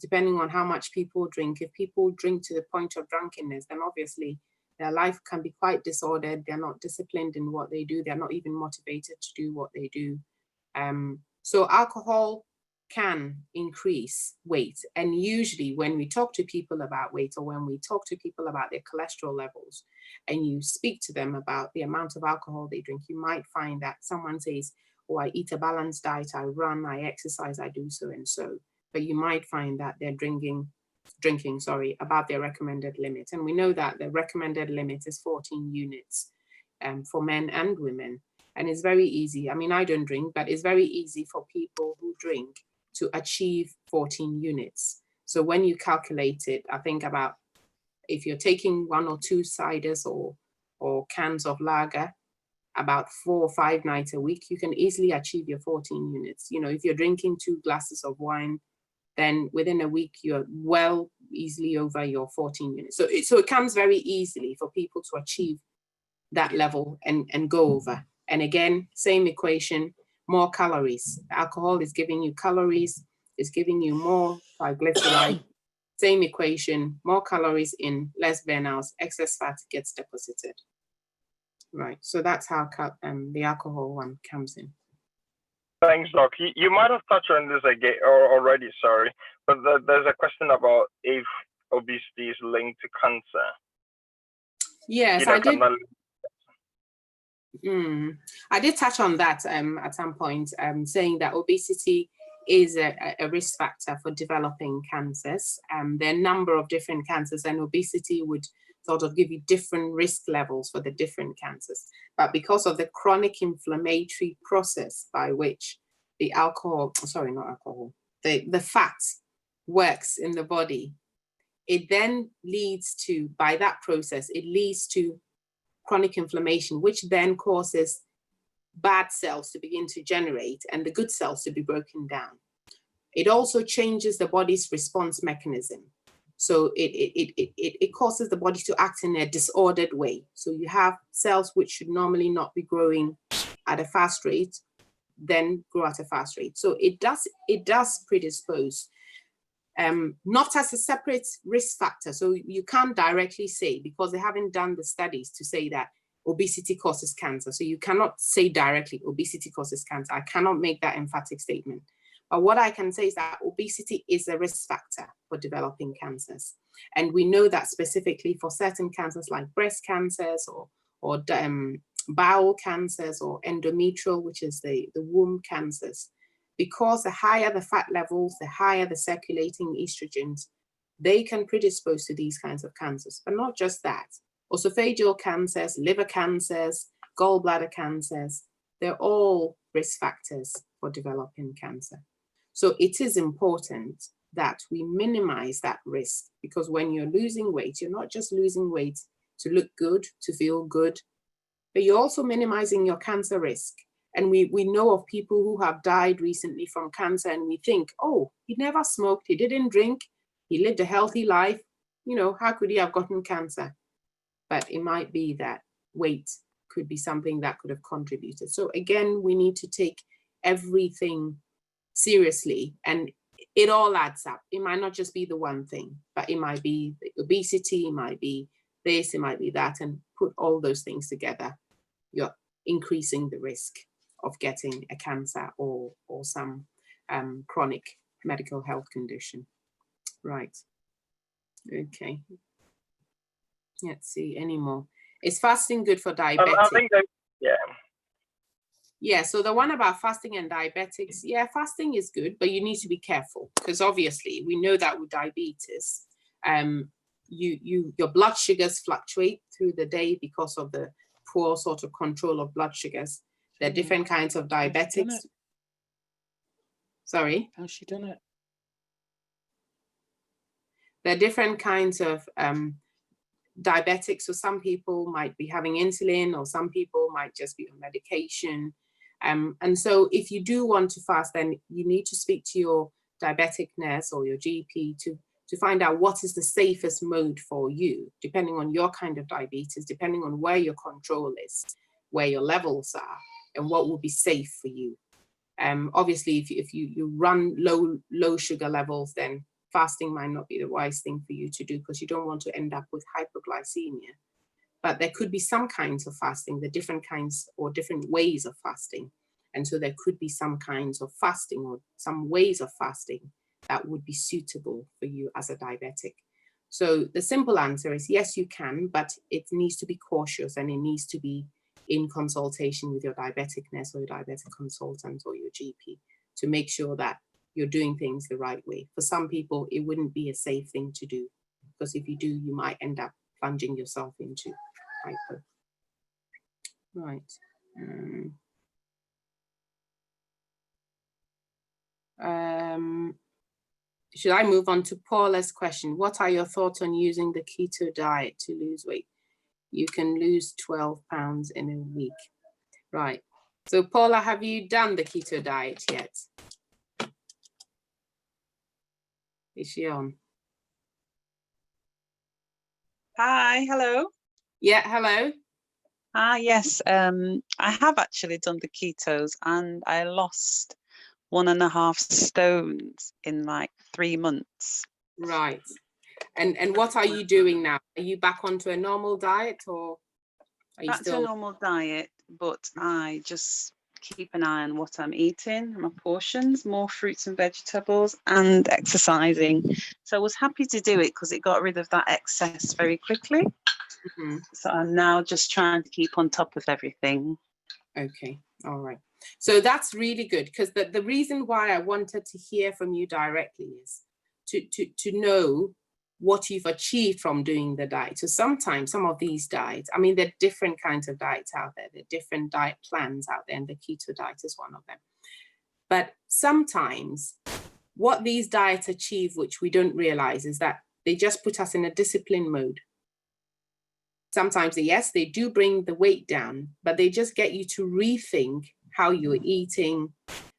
Depending on how much people drink, if people drink to the point of drunkenness, then obviously their life can be quite disordered. They're not disciplined in what they do. They're not even motivated to do what they do. So alcohol can increase weight. And usually when we talk to people about weight, or when we talk to people about their cholesterol levels, and you speak to them about the amount of alcohol they drink, you might find that someone says, oh, I eat a balanced diet, I run, I exercise, I do so and so. But you might find that they're drinking drinking, sorry, above their recommended limit. And we know that the recommended limit is 14 units for men and women. And it's very easy. I mean, I don't drink, but it's very easy for people who drink to achieve 14 units. So when you calculate it, I think about if you're taking 1 or 2 ciders or cans of lager, about 4 or 5 nights a week, you can easily achieve your 14 units. You know, if you're drinking 2 glasses of wine, then within a week, you're well easily over your 14 units. So it comes very easily for people to achieve that level and go over. And again, same equation, more calories. Alcohol is giving you calories, it's giving you more triglyceride. Same equation, more calories in, less burnouts, excess fat gets deposited. Right, so that's how the alcohol one comes in. Thanks, Doc. You might have touched on this again already, sorry, but there's a question about if obesity is linked to cancer. Yes, I did. I did touch on that at some point, saying that obesity is a risk factor for developing cancers. There are a number of different cancers, and obesity would sort of give you different risk levels for the different cancers. But because of the chronic inflammatory process by which the the fat works in the body, it then leads to, by that process, it leads to chronic inflammation, which then causes bad cells to begin to generate and the good cells to be broken down. It also changes the body's response mechanism. So it causes the body to act in a disordered way. So you have cells which should normally not be growing at a fast rate, then grow at a fast rate. So it does predispose, not as a separate risk factor. So you can't directly say, because they haven't done the studies to say that obesity causes cancer. So you cannot say directly obesity causes cancer. I cannot make that emphatic statement. But what I can say is that obesity is a risk factor for developing cancers. And we know that specifically for certain cancers like breast cancers or bowel cancers or endometrial, which is the womb cancers, because the higher the fat levels, the higher the circulating estrogens, they can predispose to these kinds of cancers. But not just that. Esophageal cancers, liver cancers, gallbladder cancers, they're all risk factors for developing cancer. So it is important that we minimize that risk, because when you're losing weight, you're not just losing weight to look good, to feel good, but you're also minimizing your cancer risk. And we know of people who have died recently from cancer, and we think, oh, he never smoked, he didn't drink, he lived a healthy life. You know, how could he have gotten cancer? But it might be that weight could be something that could have contributed. So again, we need to take everything seriously, and it all adds up. It might not just be the one thing, but it might be the obesity, it might be this, it might be that, and put all those things together. You're increasing the risk of getting a cancer or some chronic medical health condition. Right. Okay. Let's see, any more. Is fasting good for diabetics? I think that, yeah. Yeah, so the one about fasting and diabetics, yeah, fasting is good, but you need to be careful, because obviously we know that with diabetes, your blood sugars fluctuate through the day because of the poor sort of control of blood sugars. There are different kinds of diabetics. Sorry? How's she done it? There are different kinds of diabetics. So some people might be having insulin, or some people might just be on medication. And so if you do want to fast, then you need to speak to your diabetic nurse or your GP to find out what is the safest mode for you, depending on your kind of diabetes, depending on where your control is, where your levels are, and what will be safe for you. Obviously, if you run low sugar levels, then fasting might not be the wise thing for you to do, because you don't want to end up with hypoglycemia. But there could be some kinds of fasting, the different kinds or different ways of fasting. And so there could be some kinds of fasting or some ways of fasting that would be suitable for you as a diabetic. So the simple answer is yes, you can, but it needs to be cautious, and it needs to be in consultation with your diabetic nurse or your diabetic consultant or your GP to make sure that you're doing things the right way. For some people, it wouldn't be a safe thing to do, because if you do, you might end up plunging yourself into hypo. Right. Should I move on to Paula's question? What are your thoughts on using the keto diet to lose weight? You can lose 12 pounds in a week. Right. So Paula, have you done the keto diet yet? Is she on? Hi, hello. Yeah, hello. Yes, I have actually done the ketos and I lost 1.5 stones in like 3 months. Right. And what are you doing now? Are you back onto a normal diet, or are you Back still? to a normal diet, but I just keep an eye on what I'm eating, my portions, more fruits and vegetables, and exercising. So I was happy to do it because it got rid of that excess very quickly. Mhm. So I'm now just trying to keep on top of everything. Okay, all right. So that's really good, because the reason why I wanted to hear from you directly is to know what you've achieved from doing the diet. So sometimes some of these diets, I mean, there are different kinds of diets out there. There are different diet plans out there, and the keto diet is one of them. But sometimes what these diets achieve, which we don't realize, is that they just put us in a discipline mode. Sometimes, yes, they do bring the weight down, but they just get you to rethink how you're eating,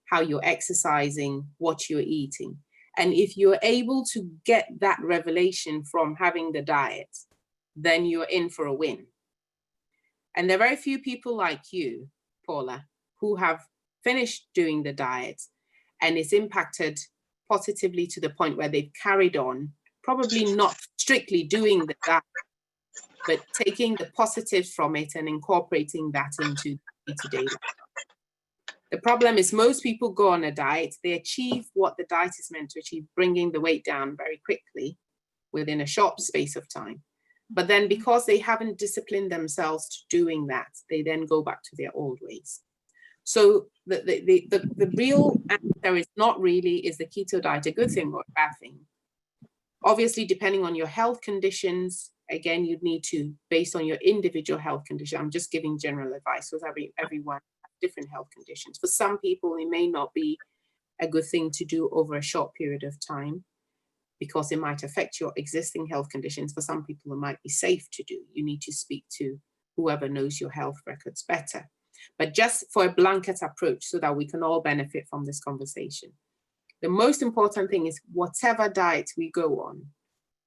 how you're exercising, what you're eating. And if you're able to get that revelation from having the diet, then you're in for a win. And there are very few people like you, Paula, who have finished doing the diet and it's impacted positively to the point where they've carried on, probably not strictly doing the diet, but taking the positives from it and incorporating that into day-to-day life. The problem is most people go on a diet, they achieve what the diet is meant to achieve, bringing the weight down very quickly within a short space of time. But then because they haven't disciplined themselves to doing that, they then go back to their old ways. So the real answer is not really, is the keto diet a good thing or a bad thing? Obviously, depending on your health conditions, again, you'd need to, based on your individual health condition, I'm just giving general advice because everyone has different health conditions. For some people, it may not be a good thing to do over a short period of time because it might affect your existing health conditions. For some people, it might be safe to do. You need to speak to whoever knows your health records better. But just for a blanket approach so that we can all benefit from this conversation, the most important thing is whatever diet we go on,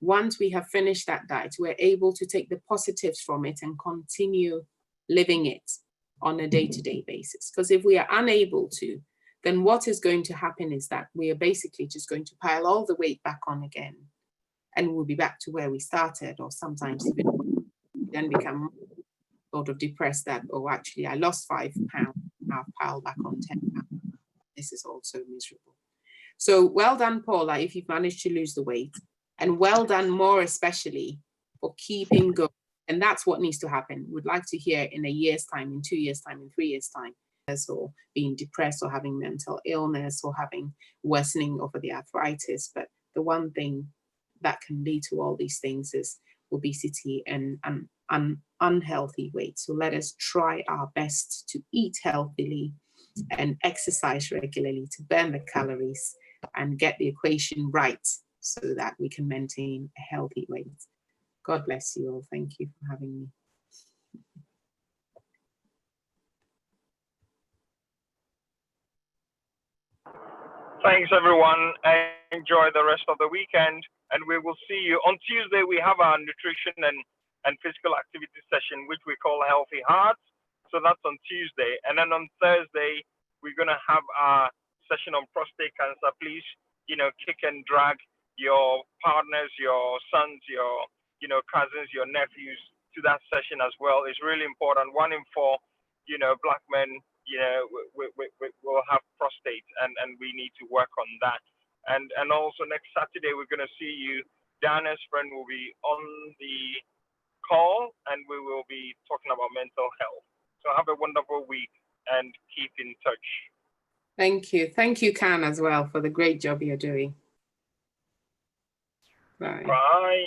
once we have finished that diet, we're able to take the positives from it and continue living it on a day-to-day basis. Because if we are unable to, then what is going to happen is that we are basically just going to pile all the weight back on again, and we'll be back to where we started, or sometimes even then become sort of depressed that, oh, actually, I lost 5 pounds, I've piled back on 10 pounds. This is also miserable. So well done, Paula, if you've managed to lose the weight, and well done more especially for keeping going. And that's what needs to happen. We'd like to hear in a year's time, in 2 years' time, in 3 years' time, or being depressed or having mental illness or having worsening over the arthritis. But the one thing that can lead to all these things is obesity and unhealthy weight. So let us try our best to eat healthily and exercise regularly to burn the calories and get the equation right so that we can maintain a healthy weight. God bless you all. Thank you for having me. Thanks, everyone. Enjoy the rest of the weekend. And we will see you on Tuesday. We have our nutrition and physical activity session, which we call Healthy Hearts. So that's on Tuesday. And then on Thursday, we're going to have our session on prostate cancer. Please, kick and drag your partners, your sons, your, cousins, your nephews to that session as well. It's really important. 1 in 4, Black men, we'll have prostate, and we need to work on that. And also next Saturday, we're going to see you. Dana's friend will be on the call, and we will be talking about mental health. So have a wonderful week and keep in touch. Thank you. Thank you, CAHN, as well, for the great job you're doing. Bye. Bye.